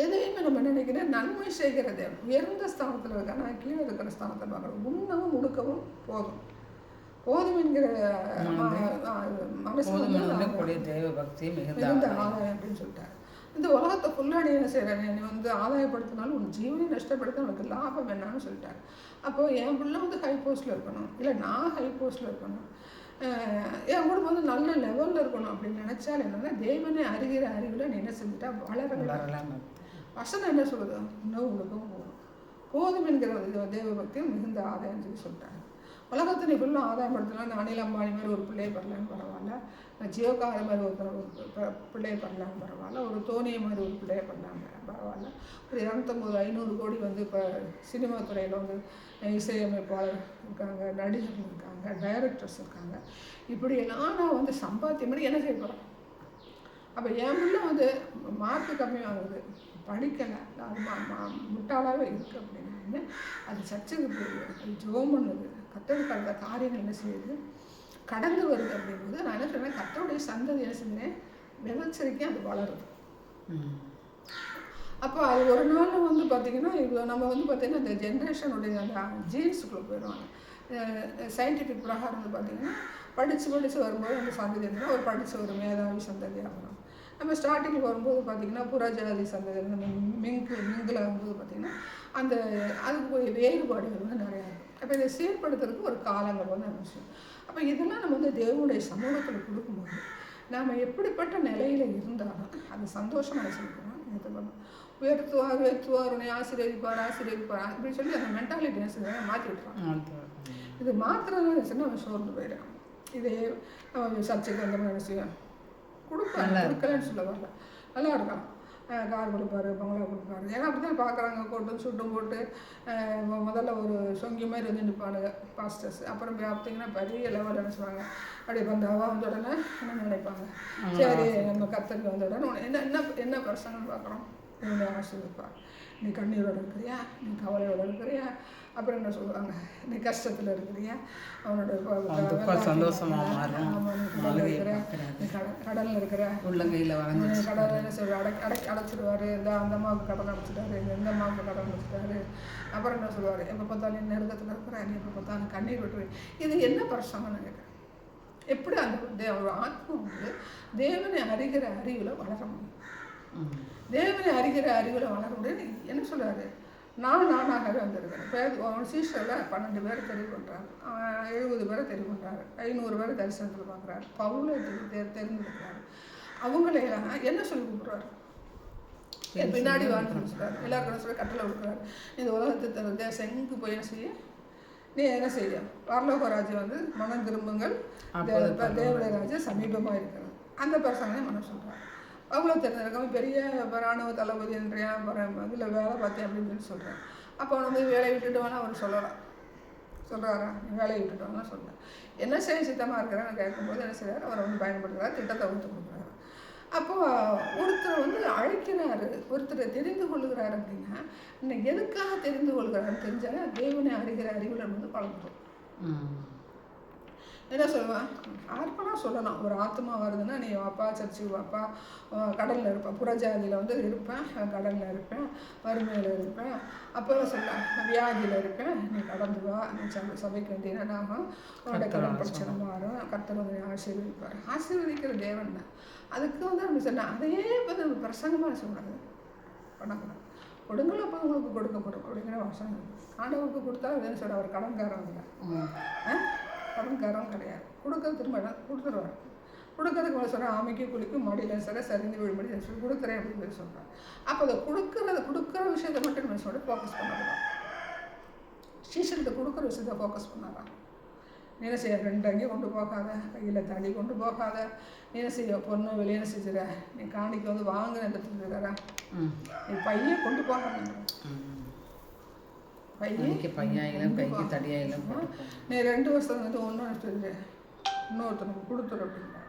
எதையுமே நம்ம நினைக்கிறேன் நன்மை செய்கிற தேவன். உயர்ந்த ஸ்தானத்தில் இருக்கா, நான் கீழே இருக்கிற ஸ்தானத்தில் பார்க்குறேன். உண்ணவும் உடுக்கவும் போதும் போதும் என்கிற மனசு தேவ பக்தி மிகுந்த ஆதாயம் அப்படின்னு சொல்லிட்டாரு. இந்த உலகத்தை ஃபுல்லாக நீ என்ன செய்கிறேன், நீ வந்து ஆதாயப்படுத்தினாலும் உன் ஜீவனை நஷ்டப்படுத்த உனக்கு லாபம் என்னன்னு சொல்லிட்டாரு. அப்போது என் பிள்ளை வந்து ஹை போஸ்ட்டில் இருக்கணும், இல்லை நான் ஹை போஸ்ட்டில் இருக்கணும், என் குடும்பம் வந்து நல்ல லெவலில் இருக்கணும் அப்படின்னு நினச்சால் என்னன்னா, தேவனை அறிகிற அறிவில் நீ என்ன செஞ்சுட்டா வளரலாம். வசனம் என்ன சொல்லுது, இன்னும் உங்களுக்கும் போதும் என்கிற தேவ பக்தியும் மிகுந்த ஆதாயம் சொல்லி சொல்லிட்டாங்க. உலகத்தை நீ ஃபுல்லாக ஆதாயப்படுத்தினா அனில் அம்பானி மாதிரி ஒரு பிள்ளையை பெறலான்னு பரவாயில்ல, ஜியோகார மாதிரி ஒரு பிள்ளையை பெறலான்னு பரவாயில்ல, ஒரு தோனியை மாதிரி ஒரு பிள்ளையை பெறலான்னு பரவாயில்ல, ஒரு 250-500 கோடி வந்து இப்போ சினிமா துறையில் வந்து இசையமைப்பாளர் இருக்காங்க, நடிகர்கள் இருக்காங்க, டைரக்டர்ஸ் இருக்காங்க, இப்படியெல்லாம் நான் வந்து சம்பாத்தியம் மாதிரி என்ன செய்ய போகிறேன். அப்போ என் பிள்ளை வந்து மார்க்கு கம்மியாகுது, படிக்கலை, அது முட்டாளாகவே இருக்குது அப்படின்னு அது சர்ச்சுக்கு போகுது, அது ஜோம் பண்ணுது, கர்த்தருக்கு அந்த காரியங்கள் என்ன செய்யுது, கடந்து வருது அப்படிங்கும்போது நான் என்ன சொல்கிறேன், கர்த்தருடைய சந்ததி என்ன செஞ்சேன் விவச்சரிக்கை அது வளருது. அப்போ அது ஒரு நாள் வந்து பார்த்திங்கன்னா இவ்வளோ நம்ம வந்து பார்த்திங்கன்னா இந்த ஜென்ரேஷனுடைய அந்த ஜீன்ஸுக்குள்ளே போயிடுவாங்க. சயின்டிஃபிக் பிரகாரம் வந்து பார்த்திங்கன்னா படித்து வரும்போது அந்த சந்ததி இருந்தால் ஒரு படித்த ஒரு மேதாவி சந்ததியாக வரும். நம்ம ஸ்டார்டிங்கில் வரும்போது பார்த்திங்கன்னா புறஜாதி சந்ததி மிங்கில் வரும்போது பார்த்திங்கன்னா அந்த அதுக்கு வேறுபாடுகள் வந்து நிறையா இருக்கும். அப்போ இதை சீர்படுத்துறதுக்கு ஒரு காலங்கள் வந்து அவசியம். அப்போ இதெல்லாம் நம்ம வந்து தேவனுடைய சமூகத்தில் கொடுக்கும்போது நாம் எப்படிப்பட்ட நிலையில் இருந்தாலும் அது சந்தோஷமாக செய்யணும். உயர்த்துவார் உன்னை ஆசீர்வதிப்பார் அப்படின்னு சொல்லி அந்த மென்டாலிட்டி என்ன மாற்றி விட்டுறாங்க. இது மாத்திரம் சொன்னால் அவன் சோர்ந்து போயிடும். இதே அவன் சர்ச்சைக்கு வந்த மாதிரி செய்வான், கொடுக்கலன்னு சொல்ல வரல, நல்லா இருக்கான், கார் கொடுப்பாரு, பங்களா கொடுப்பாரு, ஏன்னா அப்படி தான் பார்க்குறாங்க. கோட்டும் சுட்டும் போட்டு முதல்ல ஒரு சொங்கி மாதிரி வந்து நிற்பானுங்க பாஸ்டர்ஸ். அப்புறம் பார்த்தீங்கன்னா பெரிய லெவல் என்ன சொல்லுவாங்க, அப்படியே பந்தாவா வந்த உடனே என்ன நினைப்பாங்க, சரி நம்ம கத்தருக்கு வந்த உடனே என்ன பிரசங்கன்னு பார்க்குறோம், என்னுடைய ஆசீர்வதிப்பார், நீ கண்ணீரோடு இருக்கிறியா, நீ கவலையோடு இருக்கிறியா, அப்புறம் என்ன சொல்லுவாங்க, நீ கஷ்டத்தில் இருக்கிறியா, அவனோட சந்தோஷமாக இருக்கிற, நீ கடலில் இருக்கிற, கடலில் என்ன சொல்லுவார், அடைச்சிடுவார், அந்த அம்மாவுக்கு கடன் அடைச்சிட்டாரு, இந்த அம்மாவுக்கு கடன் அடைச்சிட்டாரு. அப்புறம் என்ன சொல்லுவார், எப்போ பார்த்தாலும் நெருக்கத்தில் இருக்கிற, நீ எப்போ பார்த்தாலும் கண்ணீர் விட்டுருவேன். இது என்ன பிரசங்கன்னு நினைக்கிறேன். எப்படி அந்த ஒரு ஆத்மா வந்து தேவனை அறிகிற அறிவில் வளர முடியும். தேவனை அறிகிற அறிவில் வளர முடியும். என்ன சொல்கிறாரு, நானாகவே வந்திருக்கிறேன். இப்போ அவன் சீஷரில் 12 பேரை தெரிவு பண்ணுறாரு, 70 பேரை தெரிவு பண்ணுறாரு, 500 பேரை தரிசனத்தில் பார்க்குறாரு, பவுலை தெரிஞ்சுக்கிறாரு. அவங்களையெல்லாம் என்ன சொல்லி கூப்பிட்றாரு, பின்னாடி வாழ்ந்து சொல்கிறார், எல்லாருக்கும் சொல்லி கட்டளை கொடுக்குறாரு, இந்த உலகத்தை தேசம் எங்கே போய் என்ன செய்ய, நீ என்ன செய்ய, பரலோக ராஜ்யம் வந்து மனம் திரும்புங்கள், தேவடைய ராஜ்யம் சமீபமாக இருக்கிறது. அந்த பிரசங்கனை மனம் சொல்கிறார். அவ்வளோ தெரிஞ்சிருக்காம பெரிய இராணுவ தளபதி என்றேன் இதில் வேலை பார்த்தேன் அப்படின்னு சொல்லி சொல்கிறேன். அப்போ அவனை வந்து வேலையை விட்டுட்டு வேணா அவர் சொல்கிறாரா, நீ வேலையை விட்டுட்டு வேணா சொல்கிறேன், என்ன செய்ய சித்தமாக இருக்கிறேன்னு கேட்கும்போது என்ன செய்கிறார், அவரை வந்து பயன்படுத்துகிறார், திட்டத்தை வகுத்து கொடுக்குறாரு. அப்போது ஒருத்தர் வந்து அழைக்கிறாரு, ஒருத்தர் தெரிந்து கொள்ளுகிறார் அப்படின்னா இன்னைக்கு எதுக்காக தெரிந்து கொள்கிறாருன்னு தெரிஞ்சாலும் தேவனை அறிகிற அறிவில் வந்து வளர்ந்துடும். என்ன சொல்லுவேன், அர்ப்பணம் சொல்லலாம். ஒரு ஆத்மா வருதுன்னா நீ வாப்பா, சர்ச்சுக்கு வாப்பா, கடலில் இருப்பேன், புறஜாதியில் வந்து இருப்பேன், கடலில் இருப்பேன், வறுமையில் இருப்பேன், அப்புறம் சொல்ல வியாதியில் இருப்பேன், நீ கடந்து வா, நீ சபைக்கு வந்து என்னன்னாகும், உன்னோட கடன் பிரச்சனை மாறும், கர்த்தர் வந்து ஆசீர்வதிப்பார். ஆசீர்வதிக்கிற தேவன் தான். அதுக்கு வந்து நம்ம சொன்ன அதையே வந்து நம்ம பிரசங்கமாக சொல்லக்கூடாது, பண்ணக்கூடாது. கொடுங்களோ அப்போ உங்களுக்கு கொடுக்கப்படும் அப்படிங்கிற வசனம். ஆண்டவருக்கு கொடுத்தா என்ன சொல்ல, அவர் கடன்காரன் இல்லை, கடன்காரம் கிடையாது. கொடுக்க திரும்ப கொடுத்துருவார். கொடுக்கறதுக்கு மேலே சொல்கிறேன், ஆமைக்கு குளிக்கும் மடியில் சில சரிந்து விழுமடி சொல்லி கொடுக்குறேன் அப்படின்னு சொல்லி சொல்கிறேன். அப்போ அதை கொடுக்குற விஷயத்தை மட்டும் நம்ம சொல்லி ஃபோக்கஸ் பண்ணக்கூடாது. சீசனுக்கு கொடுக்குற விஷயத்தை ஃபோக்கஸ் பண்ணாதான். நீ என்ன செய்ய, 2 அங்கேயும் கொண்டு போகாத, கையில் தண்ணி கொண்டு போகாத, நீ என்ன செய்ய, பொண்ணு வெளியே செஞ்சுற, நீ காணிக்கு வந்து வாங்கின இடத்துல இருக்கிற, நீ பையன் கொண்டு போகாத, நீ 2 வருஷம் வந்து ஒன்றும் எடுத்துரு, இன்னொருத்தனுக்கு கொடுத்துரு அப்படின்னா.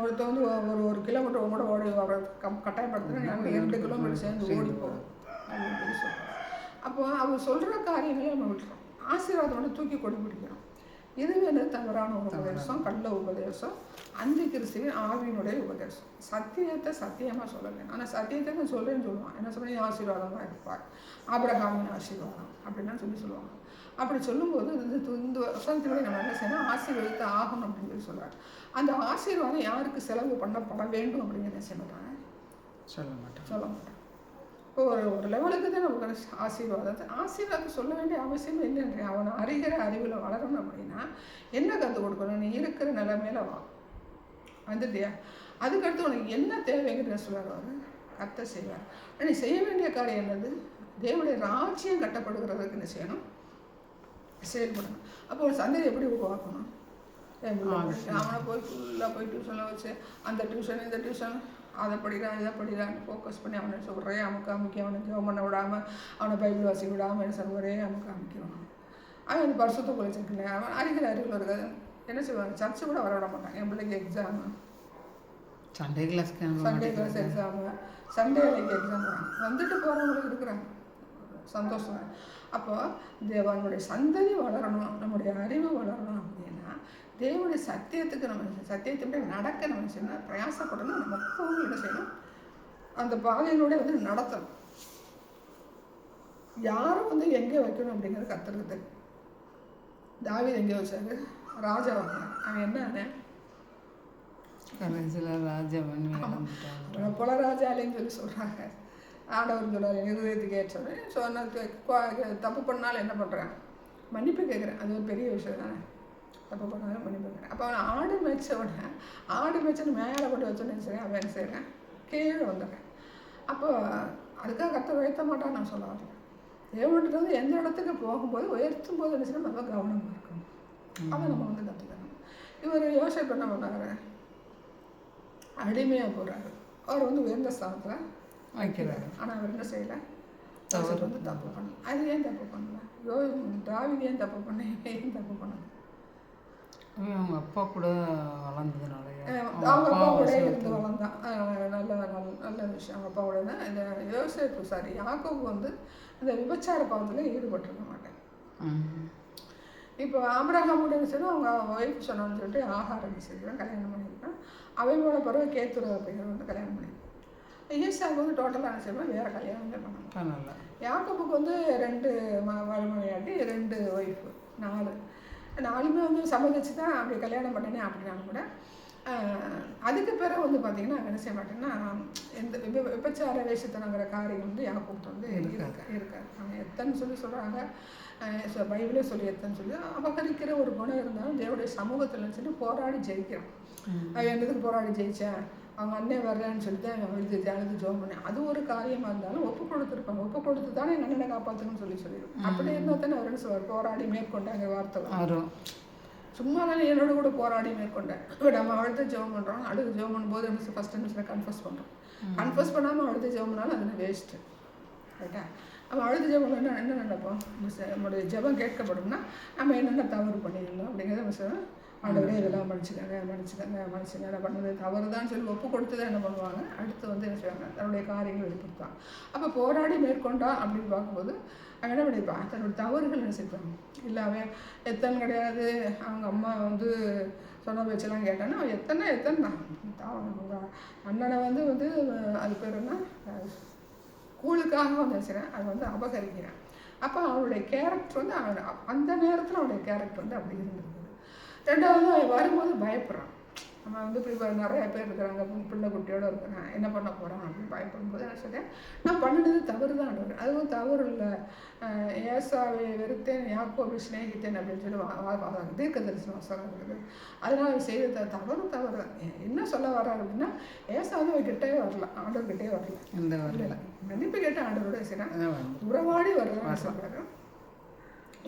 ஒருத்தர் வந்து ஒரு கிலோமீட்டர் உங்களோட ஓடி வர கட்டாயப்படுத்துனா 2 கிலோமீட்டர் சேர்ந்து ஓடி போகும் அப்படின்னு சொல்லி சொல்கிறோம். அப்போ அவர் சொல்கிற காரியங்களே நம்ம விட்டுறோம். ஆசீர்வாதம் மட்டும் தூக்கி கொண்டு பிடிக்கிறோம். இதுவே என்னது தவறான ஒரு உபதேசம், கள்ள உபதேசம், அந்தி கிறிஸ்துவின் ஆவியினுடைய உபதேசம். சத்தியத்தை சத்தியமாக சொல்லலை, ஆனால் சத்தியத்தை நான் சொல்கிறேன்னு சொல்லுவான். என்ன சொல்கிறேன்? ஆசீர்வாதமாக இருப்பார், ஆபிரகாமின் ஆசீர்வாதம் அப்படின்லாம் சொல்லுவாங்க. அப்படி சொல்லும்போது இந்த வசனத்தினுடைய நம்ம என்ன செய்யணும்? ஆசீர்வதித்து ஆகணும் அப்படின்னு சொல்லுவார். அந்த ஆசீர்வாதம் யாருக்கு செலவு பண்ணப்பட வேண்டும் அப்படிங்கிறத என்ன செய்ய மாட்டாங்க? சொல்ல மாட்டாங்க. இப்போ ஒரு லெவலுக்கு தான் நமக்கு ஆசீர்வாதத்தை சொல்ல வேண்டிய அவசியம் இல்லைன்றேன். அவனை அறிகிற அறிவில் வளரணும் அப்படின்னா என்ன கற்றுக் கொடுக்கணும்? நீ இருக்கிற நிலைமையில வந்துட்டியா, அதுக்கடுத்து உனக்கு என்ன தேவைங்கிறத சொல்லுவார். அவர் கத்த செய்வார். நீ செய்ய வேண்டிய காரியம் என்னது? தேவனுடைய ராஜ்யம் கட்டப்படுகிறதுக்கு என்ன செய்யணும்? செயல்படணும். அப்போ ஒரு சந்ததி எப்படி உருவாக்கணும்? அவனை போய் ஃபுல்லாக போய் டியூஷனில் வச்சு அந்த டியூஷன் இந்த டியூஷன் அதை படிக்கிறான் இதை படிக்கிறான்னு ஃபோக்கஸ் பண்ணி அவனை ஒரே அமுக்க அமைக்க, அவனை ஜெபம் பண்ண விடாமல், அவனை பைபிள் வாசிக்க விடாமல் என்ன சொல்ல ஒரே அமுக்க அமைக்கணும். அவன் அந்த பரிசுத்த குளிச்சிருக்கல, அவன் அறிகிற அறிவில் இருக்காது. என்ன செய்வாங்க? சர்ச்சு கூட வர விட மாட்டாங்க. என் பிள்ளைக்கு exam, Sunday class exam, Sunday அன்னைக்கு எக்ஸாம் வந்துட்டு போகிறவங்களுக்கு இருக்கிறாங்க சந்தோஷம். அப்போ தேவனுடைய சந்ததி வளரணும், நம்முடைய அறிவு வளரணும் அப்படின்னா தேவனுடைய சத்தியத்துக்கு நம்ம சத்தியத்தினுடைய நடக்க நம்ம செய்யணும், பிரயாசப்படணும். நம்ம எப்பவும் என்ன செய்யணும்? அந்த பாதையிலோட நடத்தணும். யாரும் எங்கே வைக்கணும் அப்படிங்கிறது கத்துறது. தாவீது எங்கே வச்சாரு? ராஜா வாங்கினார். அவன் என்ன போல ராஜாலேன்னு சொல்லி சொல்கிறாங்க. ஆடவர் சொல்கிறார் இருதயத்துக்கு ஏற்றோன்னு சொன்ன தப்பு பண்ணாலும் என்ன பண்ணுறான்? மன்னிப்பு கேட்குறேன். அது ஒரு பெரிய விஷயம் தானே. தப்பு பண்ணாலும் மன்னிப்பு கேட்குறேன். அப்போ அவன் ஆடு மேய்ச்சோடனே மேய்ச்சன்னு மேலே கொண்டு வச்சோன்னு சரி அவன் என்ன செய்கிறேன்? கீழே வந்துடுறேன். அப்போ அதுக்காக கற்று உயர்த்த மாட்டான்னு நான் சொல்ல வரேன். தேவன்றது எந்த இடத்துக்கு போகும்போது உயர்த்தும் போது என்ன செய்யணும்? நம்ம கவனமாக இருக்கணும். அதை நம்ம கற்றுக்கணும். இவர் யோசிப்பு என்ன பண்ணாரு? அடிமையாக போகிறாரு. அவர் உயர்ந்த ஸ்தானத்தில் வைக்கிறாரு. ஆனால் அவர் என்ன செய்யலை? தப்பு பண்ணல. அது ஏன் தப்பு பண்ணல? தாவீது ஏன் தப்பு பண்ண? ஏன் தப்பு பண்ணல? அவங்க அப்பா கூட வளர்ந்ததுனால, அவங்க அப்பா கூட இருந்து வளர்ந்தான். நல்ல விஷயம். அவங்க அப்பா கூட தான். இந்த யோசேப்பு யாக்கோபு இந்த விபச்சார பாவத்தில் ஈடுபட்டிருக்க மாட்டேன். இப்போ ஆபிரகாமோட விஷயம் அவங்க ஒய்ஃப் சொன்னான்னு சொல்லிட்டு ஆகாரம் செய்கிறேன், கல்யாணம் பண்ணியிருக்கேன். அவையோட பிறகு கேத்துரு அப்படிங்கிறத கல்யாணம் பண்ணியிருக்கேன். ஈசாவுக்கு டோட்டலாக என்ன செய்யணும்? வேறு கல்யாணமே பண்ணல. யாக்கோபுக்கு 2 மருமனையாட்டி 2 ஒய்ஃபு, 4 சம்மதிச்சு தான் அப்படி கல்யாணம் பண்ணினேன். அப்படின்னாலும் கூட அதுக்கு பிறகு பார்த்தீங்கன்னா என்ன செய்ய மாட்டேன்னா எந்த விபச்சார வேஷத்தனங்கிற காரியம் யாக்கோபுக்கு இருக்காது. அவன் எத்தனை சொல்கிறாங்க, பைபிளே சொல்லி எத்தனை சொல்லி அபகரிக்கிற ஒரு குணம் இருந்தாலும் தேவனுடைய சமூகத்தில் சொல்லி போராடி ஜெயிக்கிறான். அவன் என்னதுக்கு போராடி ஜெயித்தேன்? அவங்க அண்ணன் வர்றேன்னு சொல்லிட்டு அழுது ஜோம் பண்ணேன். அது ஒரு காரியமாக இருந்தாலும் ஒப்பு கொடுத்துருப்பாங்க. ஒப்பு கொடுத்து தானே எங்கள் அண்ணனை காப்பாற்றணும்னு சொல்லிடுவோம். அப்படி இருந்தால் தானே அவர் என்ன சொல்வார்? போராடி மேற்கொண்டாங்க வார்த்தை வரும். சும்மா தானே என்னோட கூட போராடி மேற்கொண்டேன். நம்ம அழுது ஜெபம் பண்ணுறோம். அழுது ஜெபம் பண்ணும்போது என்ன ஃபஸ்ட் நிமிஷம் கன்ஃபஸ் பண்ணுறோம். கன்ஃபஸ் பண்ணாமல் அழுது ஜெபம் பண்ணாலும் அது வேஸ்ட்டு. ரைட்டா? நம்ம அழுது ஜெபம் பண்ணால் என்ன நினைப்போம்? நம்மளுடைய ஜெபம் கேட்கப்படும்னா நம்ம என்னென்ன தவறு பண்ணிடணும் அப்படிங்கிறத நம்ம ஆண்டவரே இதெல்லாம் மன்னிச்சுக்கங்க நான் பண்ணது தவறு தான் சொல்லி ஒப்பு கொடுத்து தான் என்ன பண்ணுவாங்க? அடுத்து என்ன செய்வாங்க? தன்னுடைய காரியங்கள் வெளிப்படுத்துவாங்க. அப்போ போராடி மேற்கொண்டா அப்படின்னு பார்க்கும்போது அவன் என்ன பண்ணியிருப்பான்? தன்னோட தவறுகள் என்ன செய்வாங்க? இல்லை அவன் எத்தனை கிடையாது, அவங்க அம்மா சொன்ன பேச்செல்லாம் கேட்டான்னா அவன் எத்தனை தான் அவங்க அண்ணனை அது பேர் என்ன கூழுக்காக செய்கிறேன், அது அபகரிக்கிறேன். அப்போ அவனுடைய கேரக்டர் அந்த நேரத்தில் அவனுடைய கேரக்டர் அப்படி இருந்தது. ரெண்டாவது அவன் வரும்போது பயப்படுறான். நம்ம இப்படி நிறைய பேர் இருக்கிறாங்க, பிள்ளை குட்டியோடு இருக்கிறான், என்ன பண்ண போகிறான் அப்படின்னு பயப்படும்போது என்ன சொல்கிறேன்? நான் பண்ணினது தவறு தான். அதுவும் தவறு இல்லை. ஏசாவை வெறுத்தேன், யாக்கோபை சிநேகித்தேன் அப்படின்னு சொல்லி தீர்க்க தரிசன வசனம் இருக்குது. அதனால் அவன் செய்த தவறு தான். என்ன சொல்ல வர்றாரு அப்படின்னா ஏசாவது அவன் கிட்டே வரல, ஆண்டவர்கிட்டே வரல. இல்லை மன்னிப்பு கேட்ட ஆண்டவரோட செய்யறான், உறவாடி வரலான்னு சொல்கிறாரு.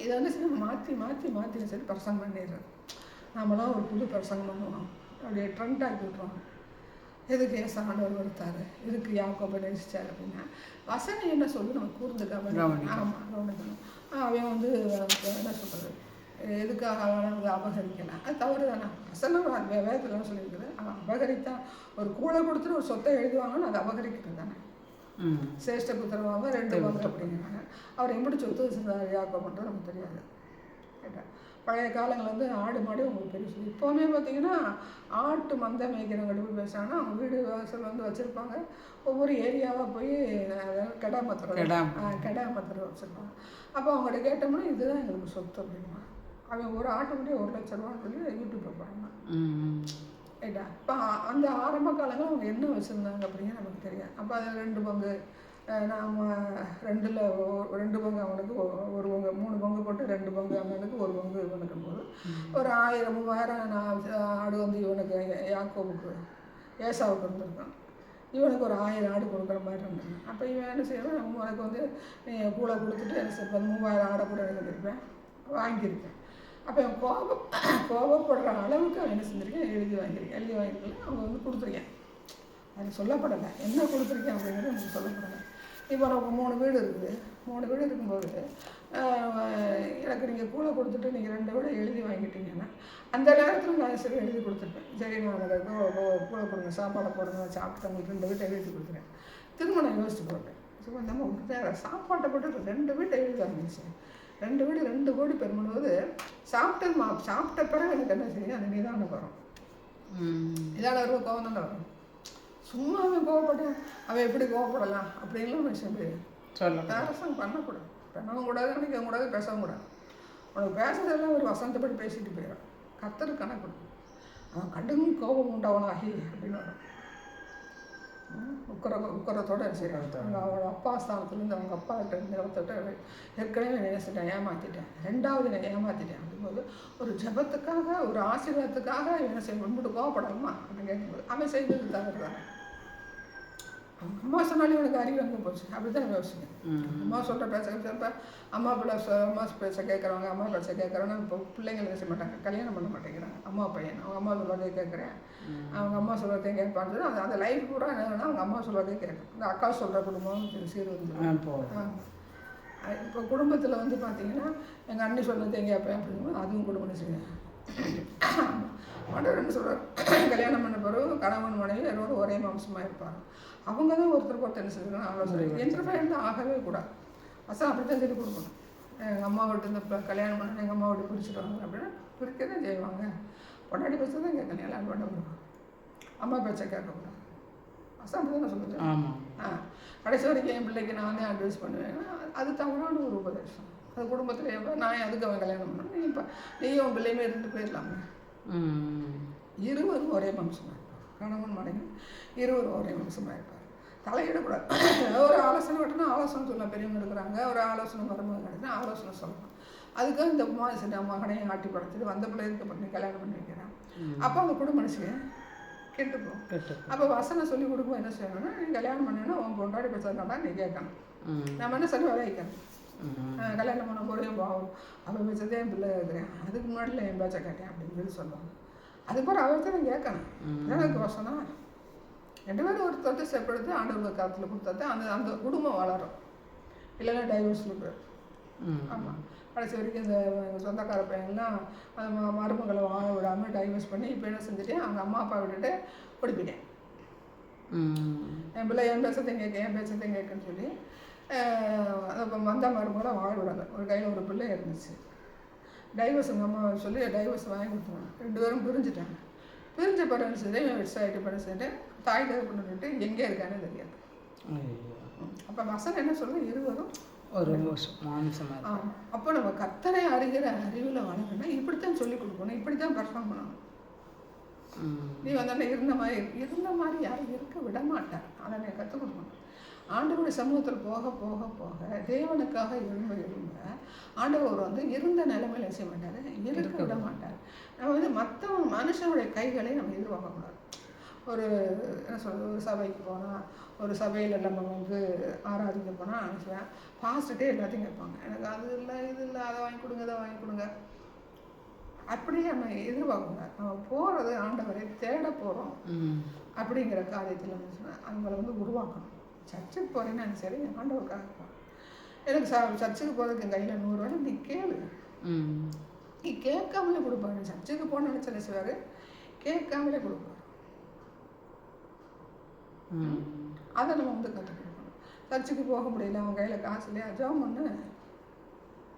இதை சரி மாற்றி சரி பிரசங்கம் பண்ணிடுறாரு. நாமெல்லாம் ஒரு புது பிரசங்கம் பண்ணுவோம், அப்படியே ட்ரெண்ட் ஆக்கி விட்ருவாங்க. எதுக்கு ஆண்டவர் வருத்தார், எதுக்கு யாக்கோபை நேசிச்சார் அப்படின்னா வசனம் என்ன சொல்லி நம்ம கூர்ந்து கவனிக்கணும். அவன் என்ன சொல்கிறது, எதுக்காக அவன் அபகரிக்கலாம்? அது தவறு தானே. வசனம் வேதத்தில் சொல்லியிருக்குது. அவன் அபகரித்தான். ஒரு கூடை கொடுத்துட்டு ஒரு சொத்தை எழுதுவாங்கன்னு அது அபகரிக்கிறது தானே. சேஷ்ட புத்திரவாக 2 அப்படிங்கிறாங்க. அவர் எப்படி சொத்து வச்சிருந்தார் யாக்கோபுன்றது நமக்கு தெரியாது. கேட்டா பழைய காலங்களில் வந்து ஆடு மாடு உங்களுக்கு பெருசு. இப்போவுமே பார்த்தீங்கன்னா ஆட்டு மந்தை மேய்க்கிறவங்க போய் பேசுகிறாங்கன்னா அவங்க வீடு வாசல் வந்து வச்சுருப்பாங்க. ஒவ்வொரு ஏரியாவாக போய் கெடா மத்திரம் வச்சுருப்பாங்க. அப்போ அவங்கள்ட்ட கேட்டோம்னா இதுதான் எங்களுக்கு சொத்து அப்படின்னா அவன் ஒரு ஆட்டுக்குள்ளே 1,00,000 ரூபான்னு சொல்லி யூடியூப்பில் போடுறாங்க. ரைட்டா? இப்போ அந்த ஆரம்ப காலங்கள் அவங்க என்ன வச்சுருந்தாங்க அப்படிங்க நமக்கு தெரியாது. அப்போ அதில் 2 பங்கு நாம் 2 பங்கு அவனுக்கு 1 பங்கு 3 பங்கு போட்டு 2 பங்கு அவனுக்கு 1 பங்கு இவனுக்கும் போது ஒரு 1000 3000 ஆடு வந்து இவனுக்கு யாக்கோவுக்கு ஏசாவுக்கு இருந்திருக்கான். இவனுக்கு ஒரு 1000 ஆடு கொடுக்குற மாதிரி இருந்தாங்க. அப்போ இவன் என்ன செய்வான், உனக்கு வந்து நீ கூட கொடுத்துட்டு என்ன செய்ய 3000 ஆடை கூட எடுத்துருப்பேன் வாங்கியிருப்பேன். அப்போ அவன் கோபப்படுற அளவுக்கு அவன் என்ன செஞ்சுருக்கேன், எழுதி வாங்கியிருக்கேன். அவங்க வந்து கொடுத்துருக்கேன். அது சொல்லப்படலை, என்ன கொடுத்துருக்கேன் அப்படிங்கிறது எனக்கு சொல்லப்படலை. இப்போ நமக்கு 3 வீடு இருக்குது. 3 வீடு இருக்கும்போது எனக்கு நீங்கள் கூலை கொடுத்துட்டு நீங்கள் 2 வீடை எழுதி வாங்கிட்டீங்கன்னா அந்த நேரத்தில் நான் சரி எழுதி கொடுத்துருப்பேன். சரி நான் அதை கூலை கொடுங்க, சாப்பாடை போடுங்க, சாப்பிட்டு உங்களுக்கு 2 வீட்டை எழுதி கொடுத்துருவேன். திரும்ப நான் யோசிச்சு போட்டேன். ஸோ நம்ம சாப்பாட்டை போட்டு 2 வீட்டை எழுதி வாங்கிடுச்சு. 2 வீடு 2 கோடி பெரும்போது சாப்பிட்ட பிறகு எனக்கு என்ன செய்யும், அது நிதானம் வரும். நிதானம் இருக்கும், கோவம் தானே வரும். சும்மா அவன் கோவப்பட்டேன், அவன் எப்படி கோவப்படலாம் அப்படின்லாம் விஷயம் சொல்ல அரசாங்கம் பண்ணக்கூடாது. பண்ணவும் கூடாது, நினைக்கவும் கூடாது, பேசவும் கூடாது. உனக்கு பேசுறதெல்லாம் ஒரு வசந்தப்படி பேசிட்டு போயிடும். கத்தரு கணக்கு கொடுக்கும். அவன் கடும் கோபம் உண்டாவனாகி அப்படின்னு வரும். உக்கரத்தோட சரி அவனோட அப்பா ஸ்தானத்துலேருந்து அவங்க அப்பா கிட்ட இடத்தோட ஏற்கனவே நினைச்சிட்டேன், ஏமாற்றிட்டேன், 2வது நான் ஏமாற்றிட்டேன் அப்படிங்கும்போது ஒரு ஜபத்துக்காக ஒரு ஆசீர்வாதத்துக்காக என்ன செய்ய முன்பிட்டு கோவப்படலாமா அப்படின்னு கேட்கும்போது அவன் செய்தது தவறு தானே. அம்மா சொன்னாலும் இவனுக்கு அறிவு அங்கே போச்சு. அப்படி தான் யோசிக்கணும். அம்மா சொல்கிற பேச அம்மா பேச கேட்குறவங்க, அம்மா பேச கேட்குறவங்க இப்போ பிள்ளைங்களை பேச மாட்டாங்க, கல்யாணம் பண்ண மாட்டேங்கிறாங்க. அம்மா பையன் அவங்க அம்மா சொல்கிறதே கேட்குறேன், அவங்க அம்மா சொல்கிறதையும் கேட்பான்னு அந்த லைஃப் பூரா என்னன்னா அவங்க அம்மா சொல்கிறதே கேட்கும். இந்த அக்கா சொல்கிற குடும்பம் சீர்வந்து இப்போ குடும்பத்தில் வந்து பார்த்தீங்கன்னா எங்கள் அண்ணி சொல்கிறதையும் கேட்பேன் அப்படிங்கும்போது அதுவும் குடும்பம் செய்யுங்க. மண்டபம் சொல்கிறார், கல்யாணம் பண்ண பிறகு கணவன் மனைவி எல்லோரும் ஒரே மாம்சமாக இருப்பாங்க. அவங்க தான் ஒருத்தருக்கு என்ன செய்யணும் ஆலோசனை என்டர்ஃபைன் தான் ஆகவே கூடாது. அசா அப்படி தான் சொல்லி கொடுக்கணும். எங்கள் அம்மா விட்டு இந்த கல்யாணம் பண்ண எங்கள் அம்மா விட்டு பிரிச்சுடுவாங்க அப்படின்னா பிரிக்க தான் செய்வாங்க. பொண்டாட்டி பேச தான் கேட்கணும், எல்லாம் பண்ண முடியும். அம்மா பேச்சை கேட்கக்கூடாது. அசா அப்படி தான் நான் சொல்லுவேன். கடைசி வரைக்கும் என் பிள்ளைக்கு நான் வந்து அட்வைஸ் பண்ணுவேன். அது தவறான ஒரு உபதேசம். அது குடும்பத்தில் நான் அதுக்கு அவன் கல்யாணம் பண்ணேன், நீ இப்போ நீயும் உன் பிள்ளையுமே இருந்து போயிடலாமே. இருவரும் ஒரே வம்சமாக இருப்பார். கணவன் மனைவி இருவரும் ஒரே வம்சமாக இருப்பார். தலையிடக்கூடாது. ஒரு ஆலோசனை விட்டுனா ஆலோசனை சொல்லலாம். பெரியவங்க இருக்கிறாங்க, ஒரு ஆலோசனை மருமக கிடைக்குன்னா ஆலோசனை சொல்லலாம். அதுக்காக இந்த சரி மகனையும் ஆட்டி படுத்துட்டு வந்த பிள்ளைக்கு பண்ணி கல்யாணம் பண்ணி வைக்கிறான். அப்போ அவங்க குடும்ப மனுஷன் கெட்டுப்போம். அப்போ வசனம் சொல்லி கொடுக்கும் என்ன செய்யணும்னா, நீ கல்யாணம் பண்ணேன்னா உன் பொண்டாடி பேசுறதுனால நீ கேட்கணும். நம்ம என்ன சொல்லி விளைவிக்கணும். கல்யாணம் பண்ண போகிறேன் பாவம் அவன் பேச்சதே என் பிள்ளை இருக்கிறேன், அதுக்கு முன்னாடியில் என் பேச்சை கேட்டேன் அப்படின்னு சொல்லி சொல்லுவாங்க. அதுக்கப்புறம் அவர்கிட்ட நான் கேட்கணும். எனக்கு வசனம் 2 பேரும் ஒரு தொட்டு செப்படுத்து ஆண்டவர்கள் காலத்தில் கொடுத்தா அந்த குடும்பம் வளரும். இல்லைன்னா டைவர்ஸில் போயிடும். ஆமாம், கடைசி வரைக்கும் இந்த சொந்தக்கார பையன்லாம் மருமகளை வாழ விடாமல் டைவர்ஸ் பண்ணி இப்போ என்ன செஞ்சுட்டேன், அவங்க அம்மா அப்பா விட்டுட்டு பிடிப்பிட்டேன். என் பிள்ளை என் பேசத்தையும் கேட்குன்னு சொல்லி இப்போ வந்த மருமகளை வாழ விடாது. ஒரு கையில் ஒரு பிள்ளை இருந்துச்சு. டைவர்ஸ் எங்கள் அம்மா சொல்லி டைவர்ஸ் வாங்கி கொடுத்தாங்க. 2 பேரும் பிரிஞ்சுட்டாங்க. பிரிஞ்ச பிறகு சரி வெப்சைட்டு பண்ண சொல்லிட்டு தாய் பண்ணிட்டு எங்கே இருக்கானே தெரியாது. அப்போ வசனம் என்ன சொல்லுவோம், இருவரும் ஒரு மாம்சமாக. அப்போ நம்ம கர்த்தரை அறிகிற அறிவில் வளரணும்னா இப்படித்தான் சொல்லி கொடுக்கணும், இப்படித்தான் பர்ஃபார்ம் பண்ணணும். நீ வந்து இருந்த மாதிரி யாரும் இருக்க விட மாட்டார். அதை நீ கற்றுக் கொடுக்கணும். ஆண்டவருடைய சமூகத்தில் போக போக போக தேவனுக்காக எழும்ப ஆண்டவர் வந்து இருந்த நிலைமையில செய்ய மாட்டார், இருக்க விட மாட்டார். நம்ம வந்து மற்றவங்க மனுஷனுடைய கைகளை நம்ம எதிர்பார்க்கக்கூடாது. ஒரு என்ன சொல்கிறது, ஒரு சபைக்கு போனால், ஒரு சபையில் நம்ம வந்து ஆராதிக்க போனால் நினச்சுவேன் பாஸ்ட்டே எல்லாத்தையும் கேட்பாங்க, எனக்கு அது இல்லை இது இல்லை, அதை வாங்கி கொடுங்க இதை வாங்கி கொடுங்க. அப்படியே நம்ம எதிர்பார்க்கக்கூடாது. நம்ம போகிறது ஆண்டவரை தேட போகிறோம் அப்படிங்கிற காரியத்தில் இருந்துச்சுன்னா அவங்கள வந்து உருவாக்கணும். சர்ச்சுக்கு போகிறேன்னா சரி, ஆண்டவருக்காக போகிறேன். எனக்கு சர்ச்சுக்கு போகிறதுக்கு என் கையில் 100 ரூபா நீ கேளு. நீ கேட்காமலே கொடுப்பாரு. சர்ச்சுக்கு போன நினச்சல செய்வார், கேட்காமலே கொடுப்பாரு. அதை நம்ம வந்து கற்றுக் கொடுக்கணும். சர்ச்சுக்கு போக முடியல, அவன் கையில் காசு இல்லையா, ஜெபம் பண்ணு,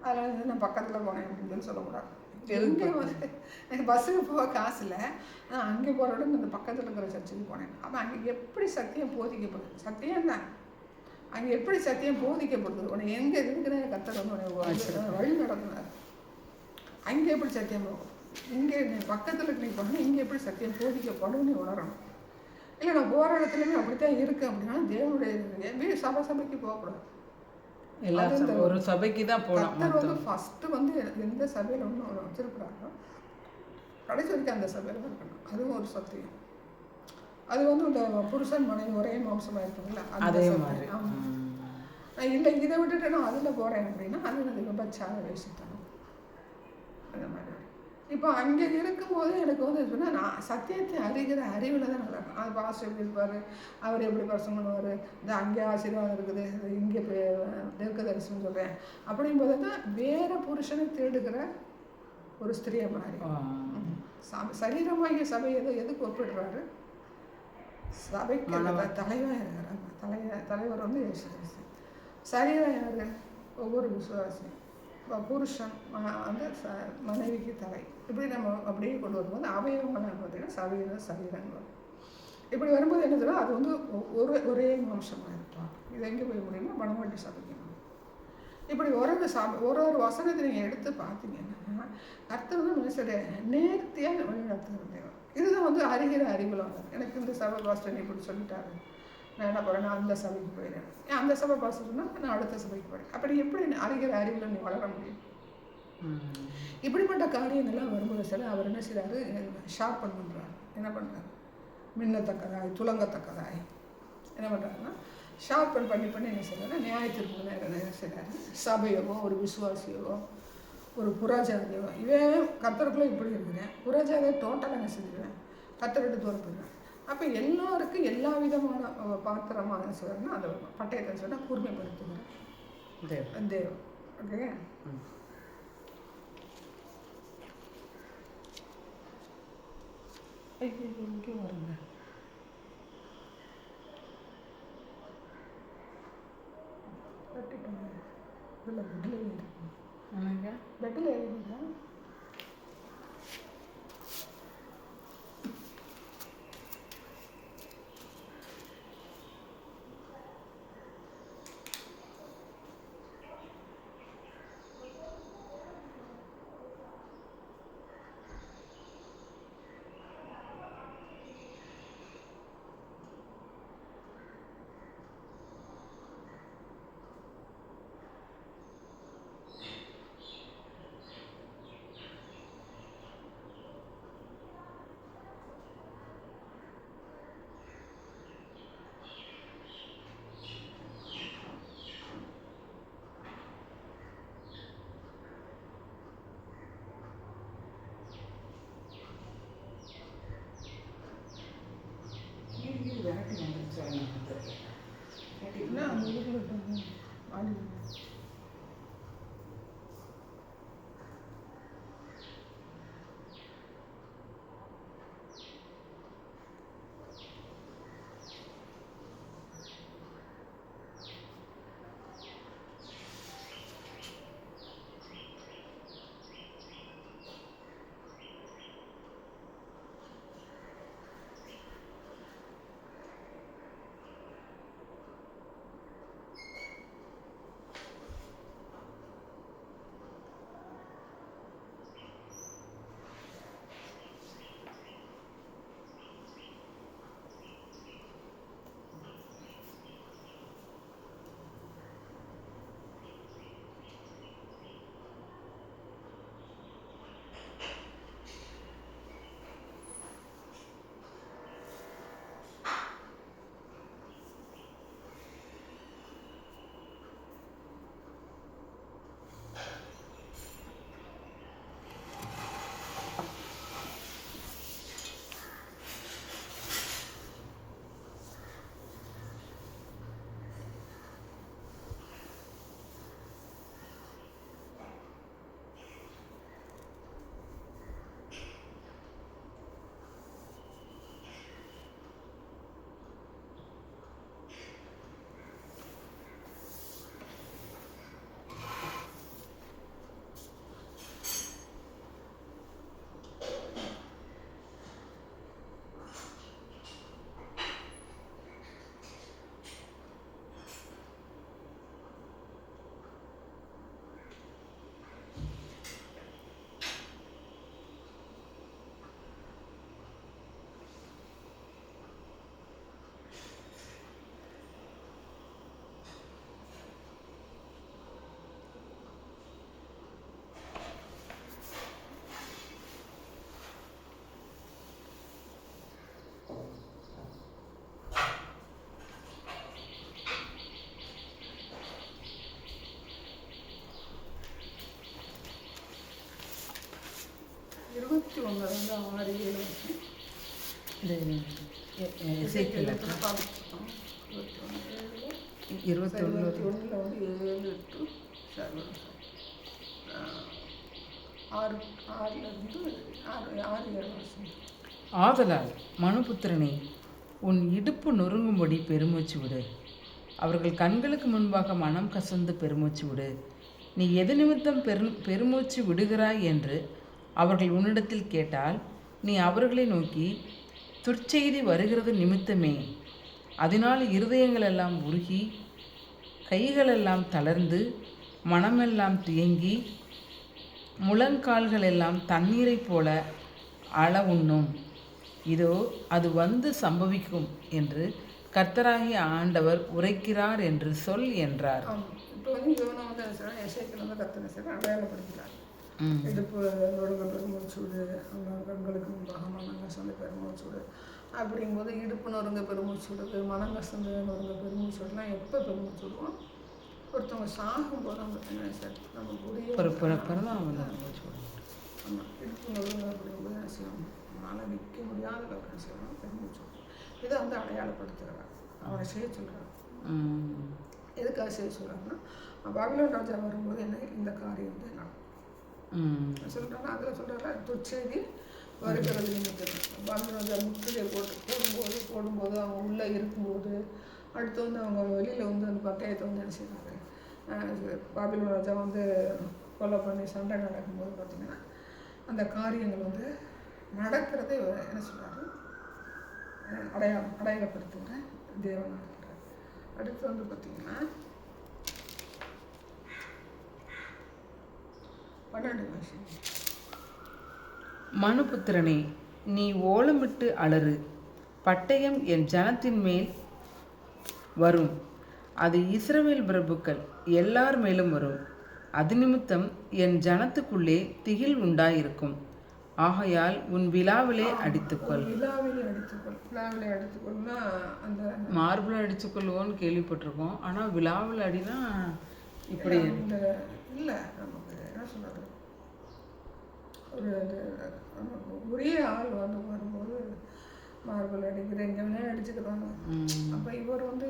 அதில் நான் பக்கத்தில் போனேன் அப்படின்னு சொல்லி சொல்லக்கூடாது. எங்கே வந்து எனக்கு பஸ்ஸுக்கு போக காசு இல்லை. ஆனால் அங்கே போகிற விட இந்த பக்கத்தில் இருக்கிற சர்ச்சுக்கு போனேன். அப்போ அங்கே எப்படி சத்தியம் போதிக்கப்படுது? சத்தியம் தான். அங்கே எப்படி சத்தியம் போதிக்கப்படுது? உன்னை எங்கே இருக்கிற கர்த்தர் வந்து உன்னை வழி நடத்தினார். அங்கே எப்படி சத்தியம் போகும்? இங்கே நீ பக்கத்தில் நீ பண்ணணும், இங்கே எப்படி சத்தியம் போதிக்கப்படும் நீ உணரணும். இல்லை நான் போகிற இடத்துலையுமே அப்படித்தான் இருக்குது அப்படின்னா தேவனுடைய சபைக்கு போகக்கூடாது. ஒரு சபைக்கு தான் போகலாம். கர்த்தர் வந்து ஃபஸ்ட்டு வந்து எந்த சபையில் ஒன்று வச்சுருக்குறாங்களோ கடைசி வரைக்கும் அந்த சபையில் தான் இருக்கணும். அதுவும் ஒரு சத்தியம். அது வந்து இந்த புருஷன் மனைவி ஒரே மாம்சமாக இருப்பாங்களா அந்த சபை. ஆமாம். நான் இல்லை இதை விட்டுட்டு நான் அதில் போகிறேன் அப்படின்னா அது எனக்கு விபச்சார வேசித்தனம் அந்த மாதிரி. இப்போ அங்கே இருக்கும்போது எனக்கு வந்து சொன்னால் நான் சத்தியத்தை அறிகிற அறிவில் தான் நல்லா இருக்கும். அது பாஸ்டர் எப்படி இருப்பார், அவர் எப்படி பிரசங்கம் பண்ணுவார், இந்த அங்கே ஆசீர்வாதம் இருக்குது, இங்கே தீர்க்க தரிசனம் சொல்கிறேன் அப்படிங்கும்போது தான் வேறு புருஷனை தேடுகிற ஒரு ஸ்திரியை மாதிரி. சரீரமாகிய சபை எதுக்கு ஒப்பிடுறாரு? சபைக்கு தலைவராக இருக்கிறாங்க. தலைவர் வந்து இயேசு கிறிஸ்து. சரீரம் யார்? ஒவ்வொரு விசுவாசியும். புருஷன் வந்து மனைவிக்கு தலை. இப்படி நம்ம அப்படியே கொண்டு வரும்போது அவயவங்களாக பார்த்தீங்கன்னா சரீரங்கள். இப்படி வரும்போது என்ன சொல்ல அது வந்து ஒரே வம்சமாக இருப்பாங்க. இது எங்கே போய் முடியும்னா மணவாட்டி சபைக்கு. இப்படி ஒரு வசனத்தை நீங்கள் எடுத்து பார்த்தீங்கன்னா கர்த்தர் வந்து மனுஷருடைய நேர்த்தியாக வழிநடத்துகிற தேவன். இதுதான் வந்து அறிகிற அறிவில் வந்தது. எனக்கு இந்த சபை பாஸ்டர் இப்படி சொல்லிட்டாரு, நான் என்ன போகிறேன், நான் அந்த சபைக்கு போயிடுறேன். அந்த சபை பாஸ்டர் சொன்னால் நான் அடுத்த சபைக்கு போகிறேன். அப்படி எப்படி அறிகிற அறிவில் நீ வளர முடியும்? இப்படிப்பட்ட காரியங்கள்லாம் வரும்போது சில அவர் என்ன செய்கிறாரு, ஷார்பன் பண்ணுறாரு. என்ன பண்ணுறாரு? மின்னத்தக்கதாய் துலங்கத்தக்கதாய் என்ன பண்ணுறாருன்னா ஷார்பன் பண்ணி என்ன செய்கிறாரு, நியாயத்திற்கு நேரம் என்ன செய்கிறாரு, சபையவோ ஒரு விசுவாசியவோ ஒரு புறஜாதியோ இவன் கர்த்தருக்குள்ளே இப்படி இருக்கிறேன், புறஜாதியை டோட்டலாக என்ன செஞ்சுருவேன், கர்த்தர்கிட்ட தூரம் போயிடுவேன். அப்போ எல்லாருக்கும் எல்லா விதமான பாத்திரமாக என்ன சொல்கிறாருன்னா அந்த பட்டயத்தை சொன்னால் கூர்மைப்படுத்துகிறேன் தேவன். ஓகே. இங்கே வருங்க. இல்லை பெட்டில் ஏறிங்க, பெட்டில் ஏறிங்க. 61 வந்து 6-7 வருஷம். இது எசேக்கியேல் எசேக்கியேல் பார்த்துருக்கோம். 21 21 வந்து 7 to 7 6 6லேருந்து 6-7 வருஷம். ஆதலால் மனுபுத்திரனே, உன் இடுப்பு நொறுங்கும்படி பெருமூச்சு விடு. அவர்கள் கண்களுக்கு முன்பாக மனம் கசந்து பெருமூச்சு விடு. நீ எது நிமித்தம் பெருமூச்சு விடுகிறாய் என்று அவர்கள் உன்னிடத்தில் கேட்டால், நீ அவர்களை நோக்கி, துர்ச்செய்தி வருகிறது நிமித்தமே, அதனால் இருதயங்களெல்லாம் உருகி, கைகளெல்லாம் தளர்ந்து, மனமெல்லாம் துயங்கி, முழங்கால்களெல்லாம் தண்ணீரைப் போல அள உண்ணும். இதோ அது வந்து சம்பவிக்கும் என்று கர்த்தராகிய ஆண்டவர் உரைக்கிறார் என்று சொல் என்றார். இப்போ வந்து இவனை வந்து என்ன செய்யறான், எசேக்கியேல் வந்து கர்த்தர் செய்யறான், அடையாளப்படுத்துகிறார். இடுப்பு நொறுங்க பெருமூச்சு விடு, அவங்க கண்களுக்கு முன்பாக மனங்கசந்து பெருமூச்சு விடு. அப்படிங்கும்போது இடுப்பு நொறுங்க பெருமூச்சு விடுது, மனங்கசந்து நொறுங்க பெருமூச்சு விடலாம். எப்போ பெருமூச்சு விடுவோம்? ஒருத்தவங்க சாகும்போது நம்ம சார் நம்ம புரிய ஆமாம், இடுப்பு நொறுங்க அப்படிங்கும்போது என்ன செய்வோம், நம்மளால் நிற்க முடியாத அளவுக்கு என்ன செய்வோம், பெருமூச்சு விடுவோம். இதை வந்து அடையாளப்படுத்துகிறார், அவனை செய்ய சொல்கிறார். எதுக்காக செய்ய சொல்கிறாருன்னா, பாபிலோன் ராஜா வரும்போது என்ன இந்த காரியம் வந்து நடக்கும் சொல்கிறாங்க. அதில் சொல்கிறாங்க, துர்ச்செய்தி வருகிறது நிமித்தம். பாபிலோன் ராஜா முற்றுகை போடும்போது அவங்க உள்ளே இருக்கும்போது, அடுத்து வந்து அவங்க வெளியில் வந்து அந்த பட்டயத்தை வந்து என்ன செய்கிறாங்க, பாபிலோன் ராஜா வந்து கொலை பண்ணி சண்டை நடக்கும்போது பார்த்திங்கன்னா அந்த காரியங்கள் வந்து நடக்கிறதே என்ன சொல்கிறாரு, அடையாளப்படுத்துகிற தேவனாக இருக்கிறார். அடுத்து வந்து பார்த்திங்கன்னா 12 வருஷம். மனுபுத்திரனே, நீ ஓலமிட்டு அலறு. பட்டயம் என் ஜனத்தின் மேல் வரும், அது இஸ்ரவேல் பிரபுக்கள் எல்லார் மேலும் வரும். அது நிமித்தம் என் ஜனத்துக்குள்ளே திகில் உண்டாயிருக்கும். ஆகையால் உன் விழாவிலே அடித்துக்கொள். விழாவிலே அடித்துக்கொள்னா அந்த மார்பிள் அடித்துக்கொள்வோன்னு கேள்விப்பட்டிருக்கோம். ஆனால் விழாவில் அடினா இப்படி இந்த இல்லை, நமக்கு என்ன சொல்கிறது, ஒரு நமக்கு உரிய ஆள் வந்து வரும்போது மார்பிள் அடிக்கிற எங்கே வேணாலும் அடிச்சுக்கிறாங்க. அப்போ இவர் வந்து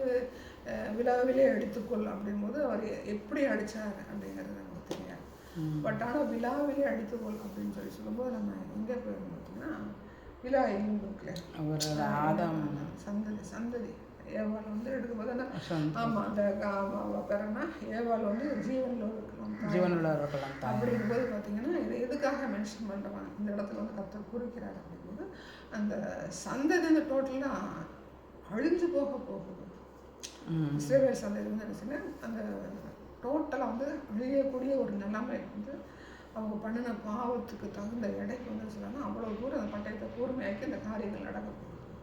விழாவிலே அடித்துக்கொள் அப்படிங்கும்போது அவர் எப்படி அடித்தார் அப்படிங்கிறது நமக்கு தெரியாது. பட் ஆனால் விழாவிலே அடித்துக்கொள் அப்படின்னு சொல்லும்போது நம்ம எங்கே போயிடும் பார்த்தீங்கன்னா, விழா இருக்குல்ல, அவர் ஆதாம் சந்ததி ஏவாள் வந்து எடுக்கும்போது அந்த ஆமாம் அந்த பேரனா ஏவாள் வந்து ஜீவனில் இருக்கலாம் அப்படிங்கும்போது பார்த்தீங்கன்னா இது எதுக்காக மென்ஷன் பண்ணுறாங்க இந்த இடத்துல வந்து கர்த்தர் குறிக்கிறார் அப்படிங்கும்போது, அந்த சந்ததி அந்த டோட்டலாக அழிஞ்சு போகுது. இஸ்ரவேல் சந்ததி வந்து என்ன சொன்னால் அந்த டோட்டலாக வந்து அழியக்கூடிய ஒரு நிலைமை வந்து அவங்க பண்ணின பாவத்துக்கு தகுந்த எடைக்கு வந்து சொல்கிறாங்க. அவ்வளோ தூரம் அந்த பட்டயத்தை கூர்மையாக்கி இந்த காரியங்கள் நடக்க போகுது.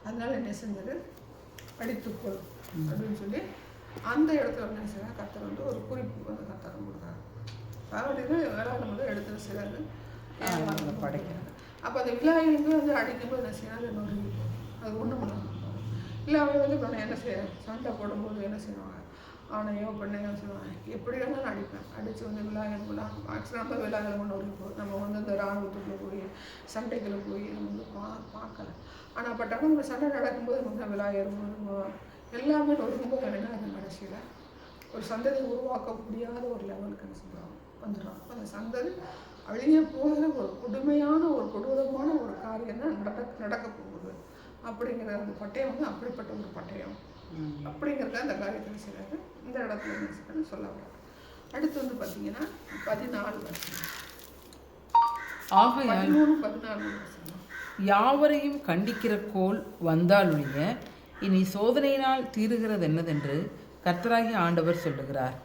அதனால என்ன செஞ்சது, அடித்துக்கொள் அப்படின்னு சொல்லி அந்த இடத்துல என்ன செய்யறாங்க, கர்த்தர் வந்து ஒரு குறிப்பு வந்து கர்த்தர் கொடுத்தாரு. அப்படின்னு வேளாண் வந்து எடுத்து செய்கிறாரு, படைக்கிறாங்க. அப்போ அந்த விழாயிலுமே வந்து அடிக்கும்போது என்ன செய்யறாங்க, நொறுங்கி போகும், அது ஒன்றும் பண்ணாமல் இல்லை. அவங்க வந்து இப்போ என்ன செய்ய சண்டை போடும்போது என்ன செய்வாங்க, ஆணையோ பெண்ணையோ செய்வாங்க, எப்படி வேணாலும் அடிப்பேன். அடித்து வந்து விழாயெல்லாம் ஆக்சுவலாக நம்ம விழாயெல்லாம் நொறுங்கி போகும். நம்ம வந்து இந்த இராணுவத்துக்குள்ளே போய் சண்டைக்குள்ளே போய் நம்ம வந்து பார்க்கல. ஆனால் பட் ஆனால் நம்ம சண்டை நடக்கும்போது நம்ம விழா ஏறும்போது எல்லாமே நொறுங்கும்போது என்ன அது கடைசியில் ஒரு சந்ததி உருவாக்க முடியாத ஒரு லெவலுக்கு என்ன சொல்லுவாங்க வந்துடும். அந்த சந்ததி அழிய போகிற ஒரு கொடுமையான ஒரு கொடூரமான ஒரு காரியம் தான் நடக்க போகுது அப்படிங்கிற அந்த பட்டயம் வந்து அப்படிப்பட்ட ஒரு பட்டயம் அப்படிங்கிறத அந்த காரியத்தில் செய்கிறாரு. இந்த இடத்துல என்ன சொல்ல வர்றாரு. அடுத்து வந்து பார்த்தீங்கன்னா 14 வருஷம், 14 வருஷம். யாவரையும் கண்டிக்கிற கோல் வந்தாலொழிய இனி சோதனையினால் தீருகிறது என்னதென்று கர்த்தராகிய ஆண்டவர் சொல்லுகிறார்.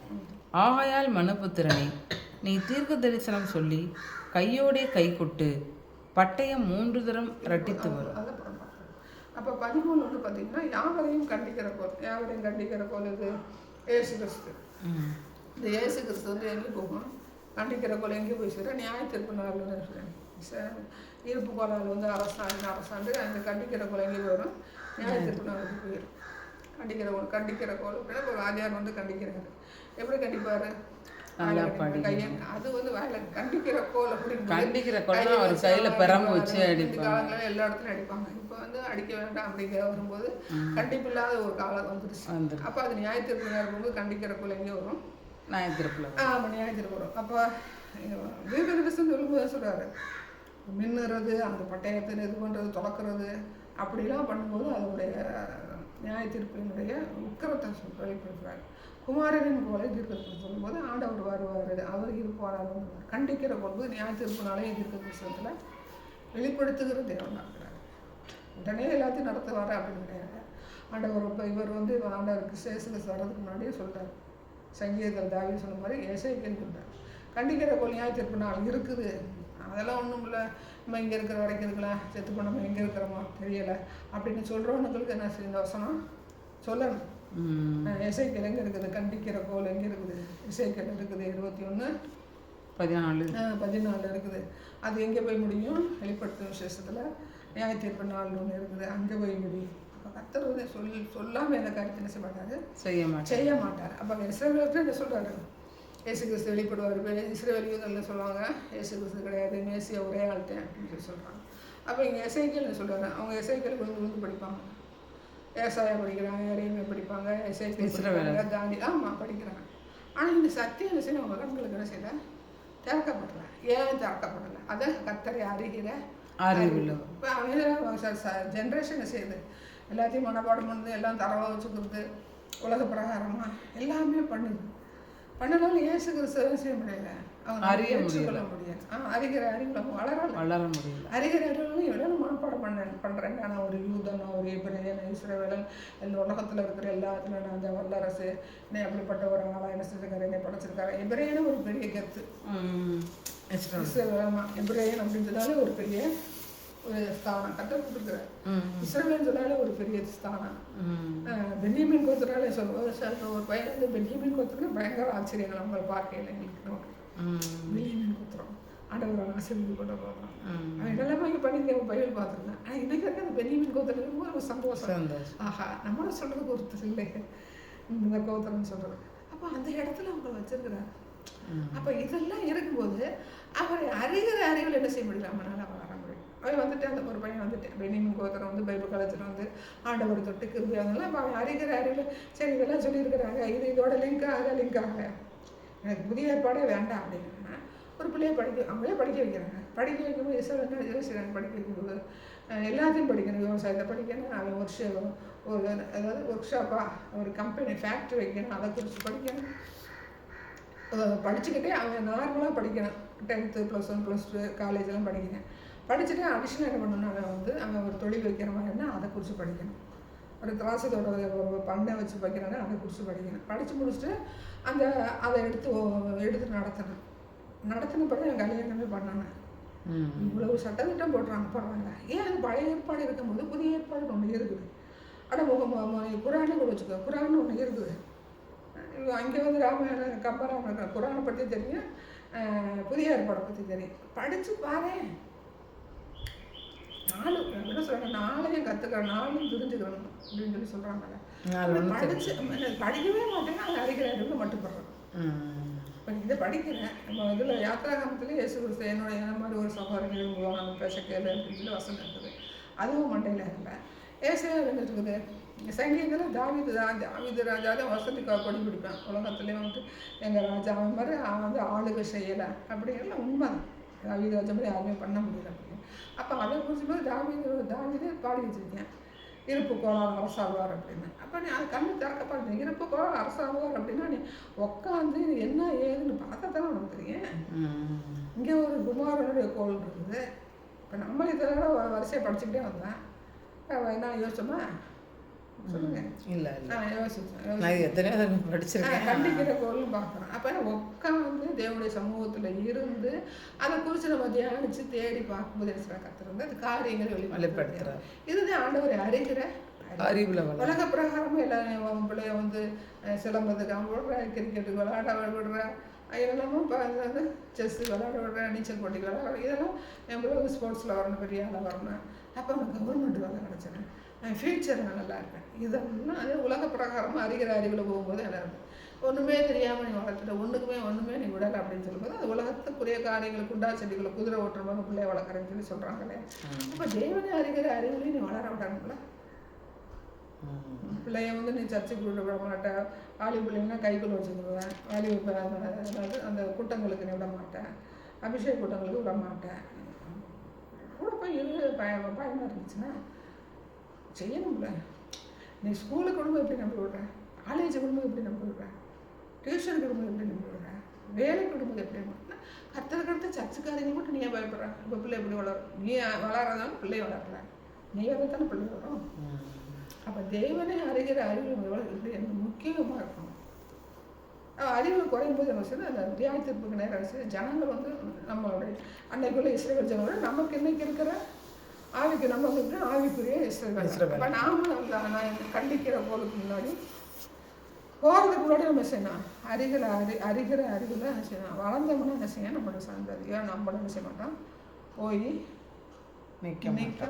ஆகையால் மனுபுத்திரனே, நீ தீர்க்க தரிசனம் சொல்லி கையோடே கை கொட்டு, பட்டயம் 3 தரம் இரட்டித்து வரும். அப்போ 13 வந்து பார்த்தீங்கன்னா யாவரையும் கண்டிக்கிற கோல். யாவரையும் கண்டிக்கிற கோல் இது ஏசு கிறிஸ்து. இந்த ஏசு கிறிஸ்து வந்து எங்கே போகும், கண்டிக்கிற கோல் எங்கே போய் சேர, நியாயத்தீர்ப்பு நாள் இருப்பு கோலால் வந்து அரசாண்டு அந்த கண்டிக்கிற கோல் எங்கே வரும், நியாயத்தீர்ப்பு நாளுக்கு போயிடும். கண்டிக்கிற கோல் அப்படின்னா இப்போ ராஜார் வந்து கண்டிக்கிறாரு. எப்படி கண்டிப்பார், நல்லா படிக்கணும். அது வந்து வாயில கண்டிக்கிற கோல் அப்படின்னு கண்டிக்கிற கோல்னா அவர் கையில பெரம்பு வச்சு இந்த அடிப்பாங்க. காலங்களில் எல்லா இடத்துலையும் அடிப்பாங்க. இப்போ வந்து அடிக்க வேண்டாம் அப்படிங்கிற வரும்போது கண்டிப்பில்லாத ஒரு காலம் வந்துருச்சு. அப்போ அது நியாயத்திற்கு இருக்கும்போது கண்டிக்கிற கோல் எங்கே வரும்? நியாயத்திருப்பில். ஆமாம், நியாயத்திற்கு வரும். அப்போ தீர்க்கதரிசனம் சொல்லும்போது சொல்கிறாரு, மின்னுறது, அந்த பட்டயத்தை இது பண்ணுறது, தொடக்கிறது அப்படிலாம் பண்ணும்போது அதனுடைய நியாயத்தீர்ப்பினுடைய உக்கரத்தை வெளிப்படுத்துகிறார். குமாரனின் கோலை தீர்க்கதரிசனம் சொல்லும்போது ஆண்டவர் வருவார், அவர் இருப்பார். கண்டிக்கிற போது நியாயத்தீர்ப்பினாலே தீர்க்கதரிசனத்தில் வெளிப்படுத்துகிற தேவனாக இருக்கிறார். உடனே எல்லாத்தையும் நடத்துவார் அப்படின்னு கிடையாது. ஆண்டவர் இப்போ இவர் வந்து ஆண்டவருக்கு சேசுக்கு வர்றதுக்கு முன்னாடியே சொல்கிறார். சங்கீதத்தில் தாவீது சொன்ன மாதிரி ஏசாயான்னு சொல்கிறார், கண்டிக்கிற கோல் நியாயத்தீர்ப்பு நாள் இருக்குது, அதெல்லாம் ஒன்றும் இல்லை, நம்ம இங்கே இருக்கிற வரைக்கும் இருக்கலாம், செத்து பண்ணாமல் எங்கே இருக்கிறோமோ தெரியலை அப்படின்னு சொல்கிறவனுங்களுக்கு என்ன செய்ய வசனம் சொல்லணும். இசைக்கல் எங்கே இருக்குது? கண்டிக்கிற கோல் எங்கே இருக்குது? இசைக்கல் இருக்குது 21:14 இருக்குது. அது எங்கே போய் முடியும்? வெளிப்படுத்தும் விசேஷத்தில் நியாயத்தீர்ப்பு நாள் ஒன்று இருக்குது, அங்கே போய் முடியும். அப்போ கர்த்தர் வந்து சொல்லாமல் எந்த காரியத்தை என்ன செய்ய மாட்டார், செய்ய மாட்டார். அப்போ இஸ்ரவேலர்கிட்ட என்ன சொல்கிறாரு? இயேசு கிறிஸ்து வெளிப்படுவார். இஸ்ரவேலியர்கள் சொல்லுவாங்க இயேசு கிறிஸ்து கிடையாது, மேசியா ஒரே ஆள்கிட்டேன் அப்படின்னு சொல்லி சொல்கிறாங்க. அப்போ இங்கே எசேக்கியல் என்ன சொல்கிறாங்க? அவங்க எசேக்கியல் விழுந்து படிப்பாங்க, ஏசாயா படிக்கிறாங்க, எரேமியா படிப்பாங்க, எசேக்கியல் தாண்டி படிக்கிறாங்க. ஆனால் இந்த சத்தியம் என்ன செய்யணும்? அவங்க கண்களுக்கு என்ன செய்யலை, திறக்கப்படலை. ஏன் திறக்கப்படலை? அதை கர்த்தரை அறிகிற அறிவு. இப்போ ஜென்ரேஷன் செய்யுது, எல்லாத்தையும் மனப்பாடம் பண்ணுது, எல்லாம் தரவாக வச்சுக்கிறது, உலக பிரகாரமாக எல்லாமே பண்ணுது. பண்ணனாலும் இயேசு கிறிஸ்துவை செய்ய முடியல, அவங்க அறிய கொள்ள முடியாது. அறிகிற அறிவில் அவங்க வளர முடியல. அறிகிற அறிவுகளும் எவ்வளோ மனப்பாடம் பண்ணுறேங்க. ஆனால் ஒரு யூதன், ஒரு எபிரேயன், இஸ்ரவேலன், இந்த உலகத்தில் இருக்கிற எல்லாத்துல நான் அந்த வல்லரசு என்னை அப்படிப்பட்ட ஒரு ஆளாக என்ன செஞ்சுருக்காரு, என்னை படைச்சிருக்காரு. எபிரேயனும் ஒரு பெரிய கத்து, எபிரேயன் அப்படின்னு சொன்னாலே ஒரு பெரிய ஒரு ஸ்தானம் கட்ட கொடுத்துருக்குறாரு. இஸ்ரவேல்னு சொன்னாலே ஒரு பெரிய ஸ்தானம். பென்யமீன் கோத்திராலே ஒரு பையன் வந்து பென்யமீன் கோத்திரம் பயங்கர ஆச்சரியங்கள் அவங்களை பார்க்கையில் எங்களுக்கு நோக்கி பென்யமீன் கோத்திரம் ஆண்டவரோட ஆசீர்வாதம் கொண்டு போகிறோம். அவன் இதெல்லாமே இங்கே பண்ணி பைபிள் பார்த்துருந்தேன். ஆனால் இன்னைக்கு இருக்க அந்த பென்யமீன் கோத்திரம் ஒரு சந்தோஷம். ஆஹா, நம்மளும் சொல்கிறதுக்கு ஒருத்தர் இல்லை இந்த கோத்திரம்னு சொல்கிறது. அப்போ அந்த இடத்துல அவங்களை வச்சிருக்கிறார். அப்போ இதெல்லாம் இருக்கும்போது அவரை அறிகிற அறிவில் என்ன செய்ய முடியல, நம்மளால வளர முடியும். அவன் வந்துட்டு அந்த ஒரு பையன் வந்துட்டு பென்யமீன் கோத்திரம் வந்து பைபிள் காலேஜில் வந்து ஆண்டவர் தொட்டு கிருபி அதெல்லாம் அப்போ அவன் அறிகிற அறிவில் சரி இதெல்லாம் சொல்லியிருக்கிறாங்க, இது இதோட லிங்காக அதை லிங்காக எனக்கு புதிய ஏற்பாடே வேண்டாம் அப்படின்னா ஒரு பிள்ளையை அவங்களே படிக்க வைக்கிறாங்க. படிக்க வைக்கும்போது என்ன யோசிக்கிறாங்க, படிக்க வைக்கும்போது எல்லாத்தையும் படிக்கணும். விவசாயத்தை படிக்கணும், அவன் ஒரு அதாவது ஒர்க் ஷாப்பாக ஒரு கம்பெனி ஃபேக்ட்ரி வைக்கணும், அதை குறித்து படிக்கணும். படிச்சுக்கிட்டே அவன் நார்மலாக படிக்கணும். 10th +1 +2 காலேஜெலாம் படிக்கிறேன். படிச்சுட்டு அடிஷ்னல் என்ன பண்ணணும்னா அவன் ஒரு தொழில் வைக்கிற மாதிரினா அதை குறித்து படிக்கணும். ஒரு திராட்சைத்தோட ஒரு பண்ணை வச்சு வைக்கிறான்னா அதை குறித்து படிக்கணும். படித்து முடிச்சுட்டு அதை எடுத்து நடத்தின பிறகு என் கல்யாணமே பண்ணானே. இவ்வளவு சட்டத்திட்டம் போடுறாங்க, பரவாயில்ல. ஏன் அது பழைய ஏற்பாடு இருக்கும்போது புதிய ஏற்பாடு ஒன்று இருக்குது. குரானே கூட வச்சுக்கோ, குரான் ஒன்று இருக்குது. அங்கே வந்து ராமாயணம் கம்பராமாயணம் குரானை பற்றி தெரியும், புதிய ஏற்பாடை பற்றி தெரியும். படித்து பாரு, என்ன சொல்கிறாங்க, நாளையும் கற்றுக்கிறேன், நாளையும் தெரிஞ்சுக்கிறோம் அப்படின்னு சொல்லி சொல்கிறாங்கல்ல. படிக்கவே மாட்டேன்னா அது அறிகிற அறிவில் மட்டுப்படுறோம். இப்போ இதை படிக்கிறேன், நம்ம இதில் யாத்திராகமத்துலேயே இயேசு கிறிஸ்து என்னோட மாதிரி ஒரு சகோதரர்கள் நம்ம பேச கேளு அப்படின்னு சொல்லி வசனம் இருக்குது. அதுவும் மண்டையில் இல்லை. ஏசாயா என்ன இருக்குது, சங்கீதத்தில் தாவீது ராஜா தான் வசதிக்காக கொடி பிடிப்பேன். உலகத்துலேயும் வந்துட்டு எங்கள் ராஜா அவன் மாதிரி அவன் வந்து ஆளுகை செய்யலை அப்படிங்கிறதுலாம் உண்மை தான். தாவீது ராஜா மாதிரி யாருமே பண்ண முடியல அப்படின்னு. அப்போ அதை குறிச்சு போது தாவீதே பாடி வச்சுருக்கேன், இருப்பு கோளாறு அரசாழ்வார் அப்படின்னு. அப்போ நீ அது கண்ணு திறக்கப்பாடு, இருப்பு கோளாறு அரசாழ்வார் அப்படின்னா நீ உட்காந்து என்ன ஏதுன்னு பார்த்தா தானே உனக்கு தெரியும். இங்கே ஒரு குமாரனுடைய கோள் இருக்குது. இப்போ நம்ம இதோட வரிசையை படிச்சுக்கிட்டே வந்தேன். என்ன யோசிச்சோமா சொல்லுங்க? இல்லை படிச்சிருக்கேன். கண்டிக்கிற கோள்னு பார்க்குறோம். அப்போ உட்காந்து தேவனுடைய சமூகத்தில் இருந்து அதை குறித்து நம்ம தியானிச்சு தேடி பார்க்கும்போது என்ன கற்றுருந்து அது காரியங்களை வெளிப்படுத்துகிறார். இதுதான் ஆண்டவரை அறிகிற அறிவில். உலக பிரகாரமும் எல்லாரும் பிள்ளைய வந்து சிலம்பத்துக்கு அவன் விடுறேன், கிரிக்கெட்டுக்கு விளையாட விடுறேன், இதெல்லாமும் இப்போ வந்து செஸ்ஸு விளையாட விடுறேன், நீச்சல் போட்டிக்கு விளையாட, இதெல்லாம் என் பிள்ளை ஸ்போர்ட்ஸில் வரணும், பெரிய ஆளாக வரணும். அப்போ அவனுக்கு கவர்மெண்ட் வேலை கிடச்சிடும், ஃபியூச்சர் நல்லா இருப்பேன். இதெல்லாம் அது உலக பிரகாரமாக அறிகிற அறிவில் போகும்போது நல்லா இருக்கும். ஒன்றுமே தெரியாமல் நீ வளர்த்துட்ட, ஒன்றுமே நீ விடலை அப்படின்னு சொல்லும்போது அது உலகத்துக்குரிய காரியங்களை குண்டா செடிகளை குதிரை ஓட்டுறவங்க பிள்ளைய வளர்க்குறேன்னு சொல்லி சொல்கிறாங்களே. அப்போ தேவனை அறிகிற அறிவுலையும் நீ வளர விடணும்ல. பிள்ளைய வந்து நீ சர்ச்சைக்கு விட மாட்டேன், வாலி பிள்ளைங்கன்னா கைக்குள்ள வச்சுக்கிடுவேன், அதாவது அந்த கூட்டங்களுக்கு நீ விட மாட்டேன், அபிஷேக கூட்டங்களுக்கு விட மாட்டேன். கூட போய் பயமாக இருந்துச்சுன்னா செய்யணும்ல. நீ ஸ்கூலுக்கு விடும்போது எப்படி நம்பி விடுற, காலேஜ் விடும்போது எப்படி நம்பி விடுற, டியூஷனுக்கு விடும்போது எப்படி நம்பி விடுற, வேலைக்கு விடும்போது எப்படி நம்பி கற்றுக்கிட்ட சர்ச்சுக்காரங்க மட்டும் நீ ஏன் பயப்படுற? இப்போ பிள்ளை எப்படி வளரும்? நீ வளராதாலும் பிள்ளை வளரல, நீ வளர்த்தாலும் பிள்ளை வரும். அப்போ தேவனை அறிகிற அறிவு எப்படி எனக்கு முக்கியமாக இருக்கணும். அறிவு குறையும் போது என்ன செய்யுது, அந்த தியானத்திற்கு நேரம் செய்யுது. ஜனங்கள் வந்து நம்மளுடைய அன்னைக்குள்ள இஸ்ரவேல் ஜனங்கள் நமக்கு இன்னைக்கு இருக்கிற ஆவிக்கு நம்ம வந்து ஆவிக்குரிய இஸ்ரவேல். அப்போ நாமளும் நான் கண்டிக்கிற போலுக்கு முன்னாடி போகிறதுக்கு முன்னாடி நம்ம செய்யணும் அறிகிற அறிவில் என்ன செய்யணும். வளர்ந்தோம்னா என்ன செய்யணும், நம்மளோட சந்ததியோ நம்மளும் என்ன செய்ய மாட்டோம், போய் நிற்க.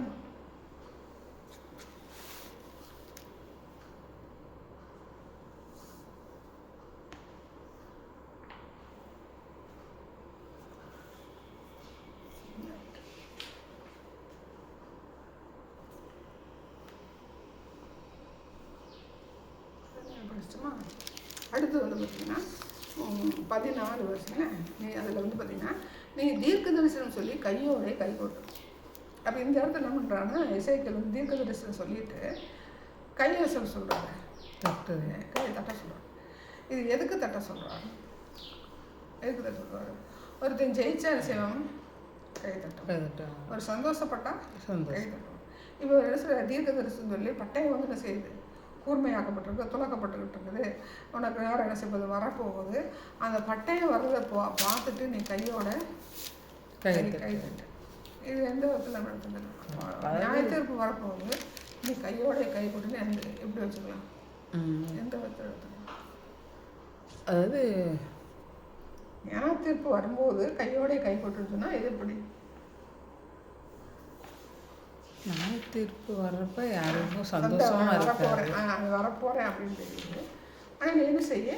அடுத்து வந்து பார்த்தீங்கன்னா 14 வருஷங்க. நீ அதில் வந்து பார்த்தீங்கன்னா நீங்கள் தீர்க்க தரிசனம் சொல்லி கையோட கை போட்டு. அப்போ இந்த இடத்துல என்ன பண்ணுறாங்கன்னா எசேக்கியேல் வந்து தீர்க்க தரிசனம் சொல்லிட்டு கையை சொல்கிறாங்க, கையை தட்ட சொல்கிறாங்க. இது எதுக்கு தட்ட சொல்கிறாரு, எதுக்கு தட்ட சொல்கிறாரு? ஒருத்தன் ஜெயிச்சா செய்வோம் கை தட்டும், ஒரு சந்தோஷப்பட்டா கை தட்டும். இப்போ ஒரு இடத்துல தீர்க்க தரிசனம் சொல்லி பட்டையை வந்து என்ன செய்யுது, கூர்மையாக்கப்பட்டிருக்கு, துளக்கப்பட்டுக்கிட்டு இருக்குது. உனக்கு நேரம் என்ன செய்வது வரப்போகுது. அந்த பட்டையை வர்றதை பார்த்துட்டு நீ கையோட கை தட்டு. இது எந்த விதத்தில் நம்ம எடுத்துக்கலாம், நியாயத்தீர்ப்பு வரப்போகுது, நீ கையோட கை போட்டுன்னு எப்படி வச்சுக்கலாம், எந்த விதத்தில் எடுத்துக்கலாம். அதாவது நியாயத்தீர்ப்பு வரும்போது கையோட கை போட்டுன்னு சொன்னால் இது எப்படி? நியாயத்தீர்ப்பு வர்றப்ப யாருக்கும் சந்தோஷமா வரப்போகிறேன் அப்படின்னு தெரியுது. ஆனால் நீ என்ன செய்ய,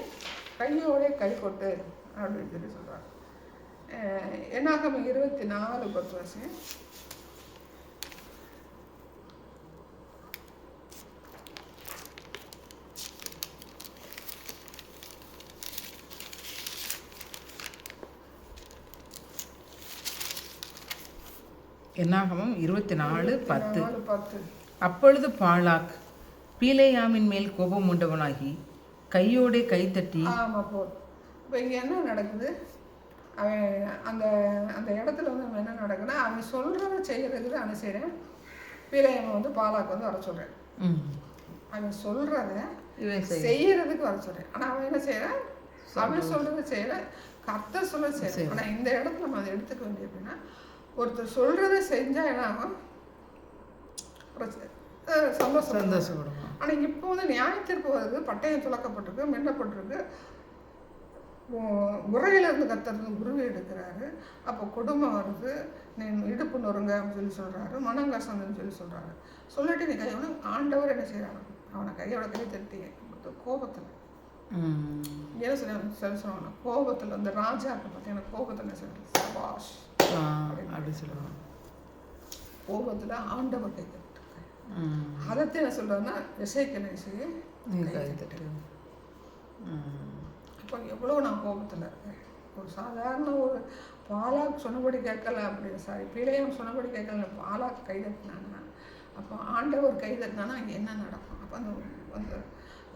கையோட கை கொட்டு அப்படின்னு சொல்லி சொல்கிறாங்க. என்னாகும் 24:10. என்னாகமம் 24:10. அப்பொழுது பாலாக் பீலேயாமின் மேல் கோபம் உண்டவனாகி கையோட கைத்தட்டி. ஆமாம் போ. இப்போ இங்கே என்ன நடக்குது, அவன் அந்த அந்த இடத்துல வந்து அவன் என்ன நடக்குதுன்னா அவன் சொல்கிறத செய்கிறதுக்கு அவன் செய்கிறேன். பீலேயாமை வந்து பாலாக் வந்து வர சொல்கிறேன், அவன் சொல்கிறத செய்கிறதுக்கு வர சொல்கிறேன். ஆனால் அவன் என்ன செய்கிறான், அவன் சொல்கிறத செய்கிற, கர்த்தர் சொல்ல செய்கிறேன். ஆனால் இந்த இடத்துல நம்ம அதை எடுத்துக்க வேண்டியது அப்படின்னா, ஒருத்தர் சொல்கிறத செஞ்சால் என்ன ஆகும், சந்தோஷப்படுவோம். ஆனால் இப்போ வந்து நியாயத்திற்கு வருது, பட்டயம் துளக்கப்பட்டிருக்கு, மின்னப்பட்டிருக்கு, உரையிலிருந்து கத்துறது உருவி எடுக்கிறாரு. அப்போ கொடுமை வருது, நீ இடுப்பு நொறுங்க அப்படின்னு சொல்லி சொல்கிறாரு, மனங்கசந்தன்னு சொல்லி சொல்கிறாரு. சொல்லிட்டு நீ கையோட ஆண்டவர் என்ன செய்கிறாங்க, அவனை கையோட கை தட்டி கோபத்தில் என்ன சொல்லுவாங்க, கோபத்தில் அந்த ராஜாக்கு பார்த்தீங்கன்னா கோபத்தில் என்ன சொல்கிறாங்க, சபாஷ் அப்படி சொல்லுவாங்க. கோபத்தில் ஆண்டவர் கை தட்டு. அதத்தை என்ன சொல்கிறாங்கன்னா எசேக்கியேல் செய்ய கை தட்டு. இப்போ எவ்வளோ நான் கோபத்தில் இருக்கேன். ஒரு சாதாரண ஒரு பாலாக் சொன்னபடி கேட்கல, அப்படி பீலேயாம் சொன்னபடி கேட்கல, பாலாக் கை தட்டினாங்கன்னா அப்போ ஆண்டவர் கை தட்டினானா அங்கே என்ன நடக்கும்? அப்போ அந்த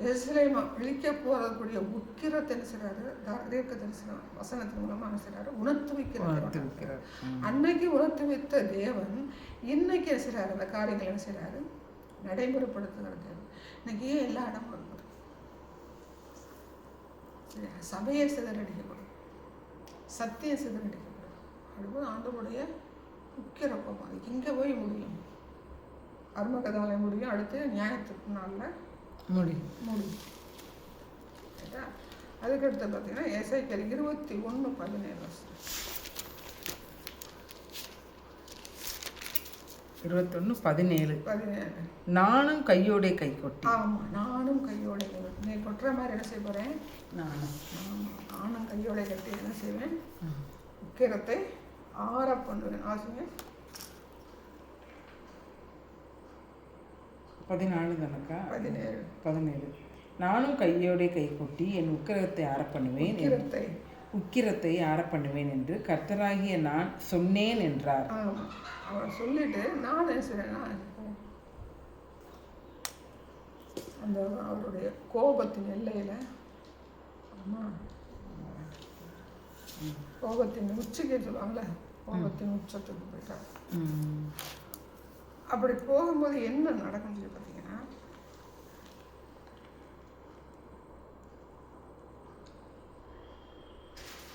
எருசலேமை விழிக்க போகக்கூடிய உக்கிரத்தை என்ன செய்கிறாரு, தீர்க்க தரிசனம் வசனத்தின் மூலமாக என்ன செய்கிறாரு, உணர்த்து வைக்கிறார். அன்னைக்கு உணர்த்து வைத்த தேவன் இன்னைக்கு என்ன செய்கிறாரு, அந்த காரியங்கள் என்ன செய்கிறாரு, நடைமுறைப்படுத்துகிற தேவன். இன்னைக்கு ஏன் எல்லா இடமும் இருக்குது, சபையை சிதறடிக்கப்படும், சத்தியம் சிதறடிக்கப்படும். அதுபோது ஆண்டவருடைய உக்கிர கோபம் அதுக்கு இங்கே போய் முடியும், அருமகதாலயம் முடியும், அடுத்து நியாயத்திற்கு நாளில் முடியும். சரியா? அதுக்கடுத்து பார்த்தீங்கன்னா எசேக்கியேல் 21:17. 21:17. நானும் கையோட கை கொட்டி. ஆமாம், நானும் கையோட கை கொட்டி. நீ கொட்டுற மாதிரி என்ன செய்ய போகிறேன், நானும் கையோட கட்டி என்ன செய்வேன், உக்கிரத்தை ஆற பண்ணுவேன். ஆசைங்க 14 தானக்கா? 17. நானும் கையோட கை கொட்டி என் உக்கிரத்தை ஆற பண்ணுவேன், உக்கிரத்தை ஆற பண்ணுவேன் என்று கர்த்தராகிய நான் சொன்னேன் என்றார். அவர் சொல்லிட்டு நான் என்ன செய்வேன், அந்த அவருடைய கோபத்தின் எல்லையில், கோபத்தின் உச்சிக்கு சொல்லுவாங்கள்ல, கோபத்தின் உச்சத்துக்கு போயிட்டார். அப்படி போகும்போது என்ன நடக்கும் சொல்லி பார்த்தீங்கன்னா,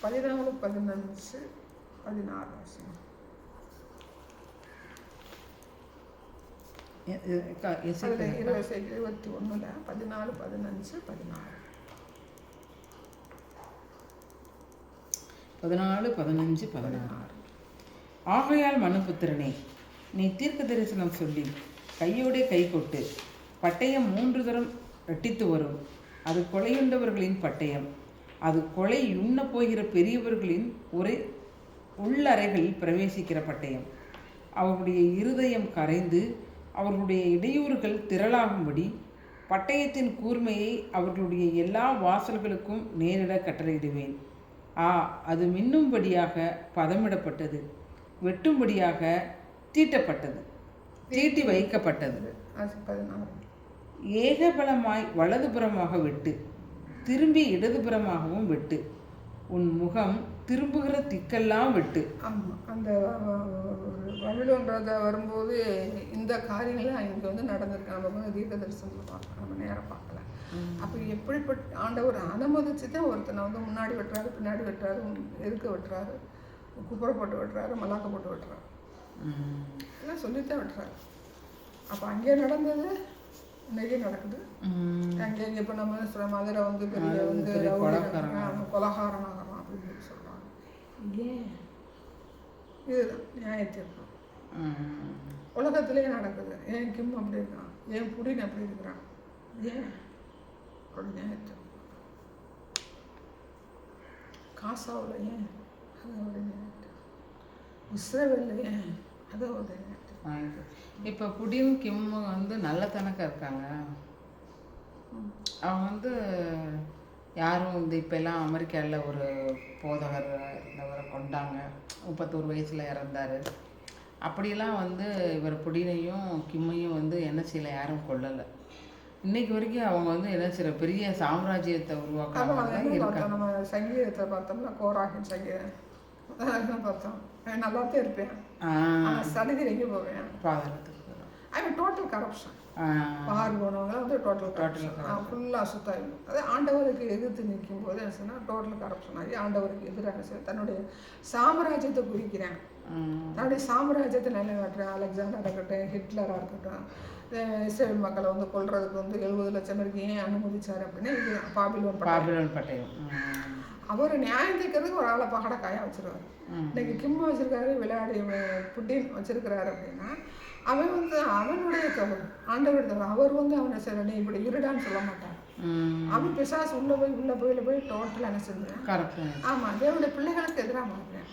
14, 15, 16 வருஷம். 21, 14, 15, 16. 14, 15, 16. ஆகையால் மனுபுத்திரனே, நீ தீர்க்க தரிசனம் சொல்லி கையோடே கை கொட்டு. பட்டயம் 3 தரம் ரெட்டித்து வரும். அது கொலையுண்டவர்களின் பட்டயம். அது கொலையுண்ண போகிற பெரியவர்களின் ஒரே உள்ளறைகளில் பிரவேசிக்கிற பட்டயம். அவர்களுடைய இருதயம் கரைந்து அவர்களுடைய இடையூறுகள் திரளாகும்படி பட்டயத்தின் கூர்மையை அவர்களுடைய எல்லா வாசல்களுக்கும் நேரிட கட்டளையிடுவேன். அது மின்னும்படியாக பதமிடப்பட்டது, வெட்டும்படியாக தீட்டப்பட்டது, தீட்டி வைக்கப்பட்டது. ஏகபலமாய் வலதுபுறமாக வெட்டு, திரும்பி இடதுபுறமாகவும் வெட்டு, உன் முகம் திரும்புகிற திக்கெல்லாம் வெட்டு. ஆமாம், அந்த பாபிலோன் ராஜா வரும்போது இந்த காரியங்கள்லாம் இங்கே வந்து நடந்திருக்கு. நம்ம வந்து தீர்க்க தரிசனத்தில் பார்க்கலாம், நம்ம நேரம் பார்க்கல. அப்போ எப்படிப்பட்ட ஆண்டவர் அனுமதிச்சு தான் ஒருத்தனை வந்து முன்னாடி வெட்டுறாரு, பின்னாடி வெட்டுறாரு, எதுக்க வெட்டுறாரு, குப்புற போட்டு வெட்டுறாரு, மல்லாக்க போட்டு வெட்டுறாரு, எல்லாம் சொல்லித்தான் வெட்டுறாரு. அப்போ அங்கே நடந்தது இன்னைக்கு நடக்குது. அங்கே இங்கே இப்போ நம்ம மதுரை வந்து பெரிய வந்து கொலகாரனாகலாம் அப்படின்னு சொல்கிறாங்க. ஏன் இதுதான் நியாயத்தீர்ப்பு உலகத்திலே நடக்குது. ஏன் கிம் அப்படி இருக்கான், ஏன் புடின் அப்படி இருக்கிறான், ஏன் அப்படி நியாயத்தீர்ப்பு. காசாவில் ஏன் அது ஒரு நியாயத்தீர்ப்பு, இஸ்ரேலில் ஏன் அது ஒரு நியாயத்தீர்ப்பு. இப்போ புடின் கிம் வந்து நல்லத்தனக்கா இருக்காங்க. அவங்க வந்து யாரும் இந்த இப்போல்லாம் அமெரிக்காவில் ஒரு போதகர் இவரை கொண்டாங்க, 31 வயசில் இறந்தார். அப்படியெல்லாம் வந்து இவர் புடினையும் கிம்மையும் வந்து என்ன செய்யலை, யாரும் கொல்லலை. இன்னைக்கு வரைக்கும் அவங்க வந்து என்ன செய்யற பெரிய சாம்ராஜ்யத்தை உருவாக்க. நம்ம சங்கீதத்தை பார்த்தோம்னா கோராகின் சங்கீதம் பார்த்தோம், நல்லாத்தான் இருப்பேன், சலுகைக்கு போவேன், அவன் டோட்டல் கரப்ஷன். பார் போனவங்க வந்து டோட்டல் கரப்ஷன், ஃபுல்லாக சுத்தாங்க. அது ஆண்டவருக்கு எதிர்த்து நிற்கும் போது என்ன சொன்னால் டோட்டல் கரப்ஷன் ஆகி ஆண்டவருக்கு எதிராக தன்னுடைய சாம்ராஜ்யத்தை குறிக்கிறேன், தன்னுடைய சாம்ராஜ்யத்தை நிலைநாட்டுறேன். அலெக்சாண்டராக இருக்கட்டும், ஹிட்லராக இருக்கட்டும், இஸ்ரேல் மக்களை வந்து கொல்றதுக்கு வந்து 70 லட்சம் பேருக்கு ஏன் அனுமதிச்சார் அப்படின்னா இது பாபிலோன் பட்டயம். அவர் நியாயம் தீர்க்கிறதுக்கு ஒரு ஆளை பகட காயா வச்சிருவாரு. இன்னைக்கு கிம் வச்சிருக்காரு, விளையாடி புட்டின் வச்சிருக்கிறாரு அப்படின்னா அவன் வந்து அவனுடைய தவறு, ஆண்டவர் தவறு. அவர் வந்து அவனை சரி நீ இப்படி இருடான்னு சொல்ல மாட்டான். அவன் பிசாசு உள்ள போய் டோட்டலாக என்ன செஞ்சுறேன். ஆமாம், தேவனுடைய பிள்ளைகளுக்கு எதிராக மாறுறேன்,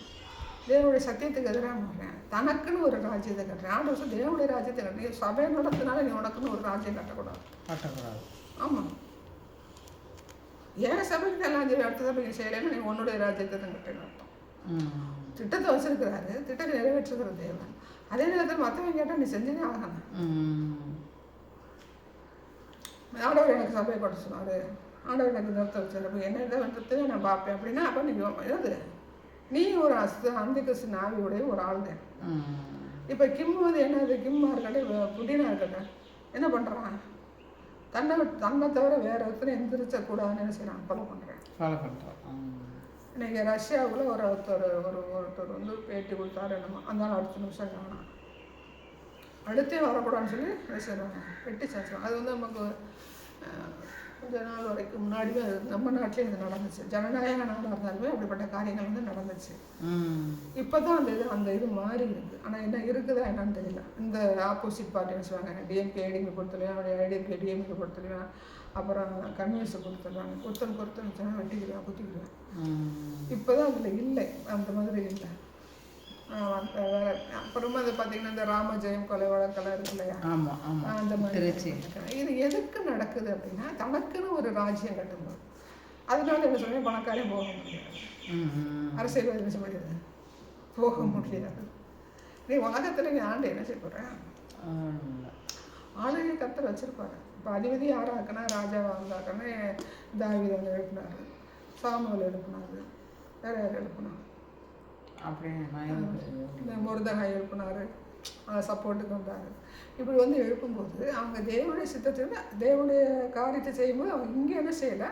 தேவனுடைய சத்தியத்துக்கு எதிராக மாறுறேன், தனக்குன்னு ஒரு ராஜ்யத்தை கட்டுறேன். ஆண்டு வருஷம் தேவனுடைய ராஜ்யத்தை கட்டுறேன். சபை நடத்தினால நீ உனக்குன்னு ஒரு ராஜ்யம் கட்டக்கூடாது. ஆமாம், என் சபைக்கு எல்லாம் அடுத்த சபைக்கு செய்யலைன்னா நீ உன்னுடைய ராஜ்யத்தை தான் கட்டணும் அர்த்தம். திட்டத்தை வச்சிருக்கிறாரு, திட்டத்தை நிறைவேற்றுகிற தேவன். அதே நேரத்தில் மற்றவங்க கேட்டால் நீ செஞ்சதே ஆகணும். ஆண்டவர் எனக்கு சபையை கொட்ட சொன்னார், ஆண்டவர் எனக்கு நிறுத்த வச்சிருப்ப என்ன இதை வந்து நான் பார்ப்பேன் அப்படின்னா அப்போ நீ எது நீ ஒரு அந்த கிறிஸ்து ஆவியுடைய ஒரு ஆள் தான். இப்போ கிம் வந்து என்னது, கிம்மாக இருக்கட்டும் புட்டினா இருக்கட்டும் என்ன பண்ணுறான், தன்னை தவிர வேற ஒருத்தனை எந்திரிச்சக்கூடாதுன்னு என்ன செய்யறான், ஃபாலோ பண்ணுறேன். இன்னைக்கு ரஷ்யாவில் ஒருத்தர் வந்து பேட்டி கொடுத்தாரு, என்னமோ அந்த அடுத்த நிமிஷம் காணும், அடுத்தே வரக்கூடாதுன்னு சொல்லி என்ன செய்வாங்க, வெட்டி சாச்சுவாங்க. அது வந்து நமக்கு கொஞ்ச நாள் வரைக்கும் முன்னாடியே நம்ம நாட்டிலே இது நடந்துச்சு. ஜனநாயக நாடாக இருந்தாலுமே அப்படிப்பட்ட காரியங்கள் வந்து நடந்துச்சு. இப்போ தான் அந்த இது மாறி இருக்குது. ஆனால் என்ன இருக்குதா என்னன்னு தெரியல. இந்த ஆப்போசிட் பார்ட்டின்னு சொல்லுவாங்க, டிஎம்கே ஐடிஎம்கே பொறுத்தலையும், ஐடிஎம்கே டிஎம்கே பொறுத்தலையும், அப்புறம் கம்யூனிஸ்ட்டை பொறுத்தல்வாங்க, ஒருத்தன் சொன்னால் வெட்டிக்கிறேன் குத்திக்கிறேன். இப்போ தான் அதில் இல்லை, அந்த மாதிரி இல்லை. வேற அப்புறமா அதை பார்த்தீங்கன்னா இந்த ராமஜெயம் கொலை வழக்கெல்லாம் இருக்கு இல்லையா, அந்த மாதிரி இது எதுக்கு நடக்குது அப்படின்னா தனக்குன்னு ஒரு ராஜ்யம் கட்டும்போது. அதனால என்ன சொல்லுவேன், பணக்காரையும் போக முடியாது, அரசியல்வாதி என்ன முடியாது, போக முடியாது. நீ உலகத்தில் நீ ஆண்டு என்ன செய்ய போற, ஆளுநர் கத்தர் வச்சிருப்பாரு. இப்போ அதிபதி யாராக்குன்னா ராஜாவை வந்தாக்கன்னா தாவீதை எழுப்பினார், சாமுவேல் எழுப்பினார், வேற யார் எழுப்பினார், இந்த முருதகாய் எழுப்பினார், சப்போர்ட்டுக்கு வந்தார். இப்படி வந்து எழுப்பும்போது அவங்க தேவனுடைய சித்தத்தில் தேவனுடைய காரியத்தை செய்யும்போது அவங்க இங்கே என்ன செய்யலை,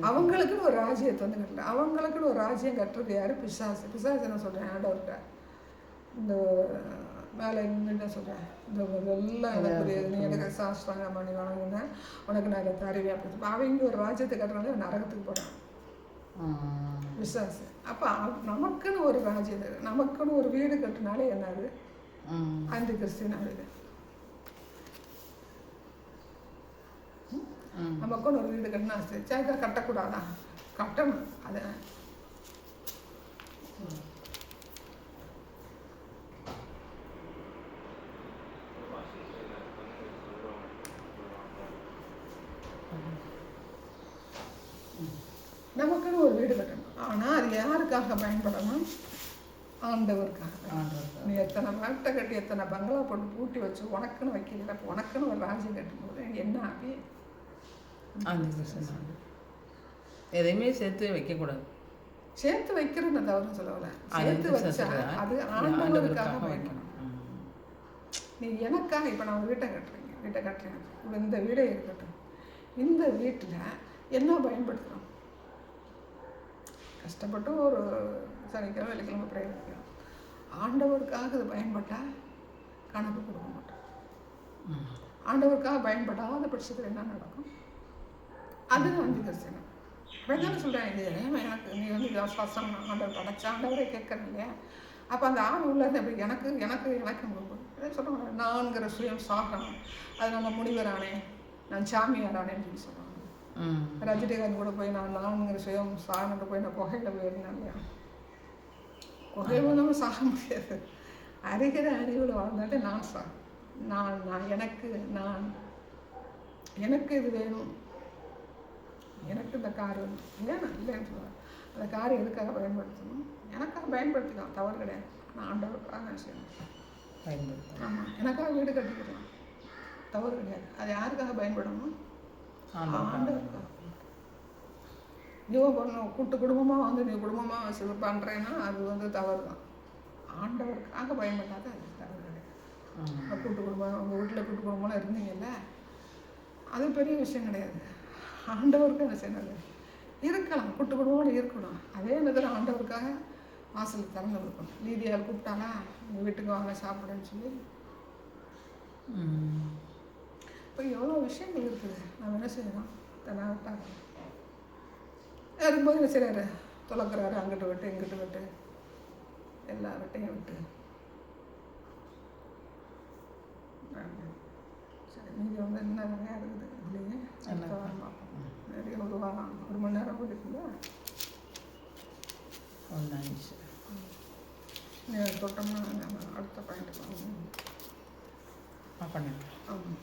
அவங்களுக்குன்னு ஒரு ராஜ்யத்தை வந்து கட்டல. அவங்களுக்குன்னு ஒரு ராஜ்யம் கட்டுறது யார், பிசாசு. பிசாசு என்ன சொல்கிறேன், ஆண்டவர்கிட்ட இந்த மேலே என்ன சொல்கிறேன், இந்த எல்லாம் எனக்கு புரியுது, நீ எனக்கு சாஸ்திரங்க நீ வணங்குங்க, உனக்கு நான் அதை தருவேன் அப்படின்னு. அவங்க ஒரு ராஜ்யத்தை கட்டுறாங்க, நரகத்துக்கு போகிறாங்க விசுவாசு. அப்போ நமக்குன்னு ஒரு ராஜ்யம், நமக்குன்னு ஒரு வீடு கட்டினாலே என்னது, அந்த கிறிஸ்டின் வீடு. நமக்குன்னு ஒரு வீடு கட்டினா சேக்கா கட்டக்கூடாதா, கட்டணும். அதை நமக்குன்னு ஒரு வீடு கட்டணும். ஆனால் அது யாருக்காக பயன்படணும், ஆண்டவருக்காக. நீ எத்தனை வீட்டை கட்டி எத்தனை பங்களா போட்டு பூட்டி வச்சு உனக்குன்னு வைக்கல, உனக்குன்னு ஒரு ராஜ்யம் கட்டும்போது என்ன ஆகி, எதையுமே சேர்த்து வைக்கக்கூடாது. சேர்த்து வைக்கிறேன்னு தவறுன்னு சொல்லலை, சேர்த்து வச்சா அது ஆண்டவருக்காக வைக்கணும். நீ எனக்காக இப்போ நான் ஒரு வீட்டை கட்டுறேன், இந்த வீடே இருக்கட்டும், இந்த வீட்டில் என்ன பயன்படுத்தணும், கஷ்டப்பட்டு ஒரு சனிக்கிழமை வெள்ளிக்கிழமை பிரேயர் வைக்கிறோம், ஆண்டவருக்காக அது பயன்பட்டால் கணக்கு கொடுக்க மாட்டோம். ஆண்டவருக்காக பயன்படாத பட்சத்தில் என்ன நடக்கும், அது வந்து கிறிஸ்தனம். அப்படி தானே சொல்கிறேன், இது எனக்கு நீ வந்து சாஸ்திரம் ஆண்டவர் படைச்ச ஆண்டவரே கேட்கறேன் இல்லையா. அப்போ அந்த ஆண் உள்ளது அப்படி எனக்கு எனக்கு எனக்கு சொல்லுவாங்க, நான்கிற சுயம் சாகணும், அது நம்ம முனிவரானே, நான் சாமியாரானேன்னு சொல்லி சொல்லுவாங்க. ரஜினிகாந்த் கூட போய் நான்கிற சுயம் சாகணுட்டு போய் நான் குகையில் போயிருந்தேன் இல்லையா. குகையில் நம்ம சாக முடியாது, அறிகிற அறிவில் வாழ்ந்தாலே நான் எனக்கு இது வேணும், எனக்கு இந்த கார் வேணும் இல்லைன்னு சொல்லுவேன். அந்த காரை எதுக்காக பயன்படுத்தணும், எனக்காக பயன்படுத்திக்கலாம், தவறு கிடையாது. நான் ஆண்டவருக்காக செய்யணும், ஆமாம், எனக்காக வீடு கட்டிக்கலாம், தவறு கிடையாது. அது யாருக்காக பயன்படணும், ஆண்டவருக்காக. நீ கூட்டு குடும்பமாக வந்து நீ குடும்பமாக பண்ணுறேன்னா அது வந்து தவறு தான். ஆண்டவருக்காக பயன்படாத அது தவறு கிடையாது. கூட்டு குடும்பம், உங்கள் வீட்டில் கூட்டு குடும்பம்லாம் இருந்தீங்கல்ல, அது பெரிய விஷயம் கிடையாது. ஆண்டவருக்கு என்ன செய்யணும், இருக்கலாம், கூட்டு குடும்பம் இருக்கணும். அதே நேரத்தில் ஆண்டவருக்காக வாசலுக்கு திறந்து கொடுக்கணும். லீதியால் கூப்பிட்டானா உங்கள் வீட்டுக்கு வாங்க சாப்பிடுன்னு சொல்லி. இப்போ எவ்வளோ விஷயங்கள் இருக்குது, நம்ம என்ன செய்யணும், தனாட்டாக இருக்கும்போது என்ன செய்கிறாரு, துளக்குறாரு, அங்கிட்டு விட்டு இங்கிட்டு விட்டு எல்லா விட்டையும் விட்டு. சரி, நீங்கள் வந்து என்ன நிறையா இருக்குது இல்லைங்க, அடுத்த வாரம் பார்ப்போம். நிறைய ஒரு மணி நேரம் இருக்குங்களா, தொட்டோம்னா நம்ம அடுத்த பாயிண்ட் பண்ணிடலாம். ஆமாம்.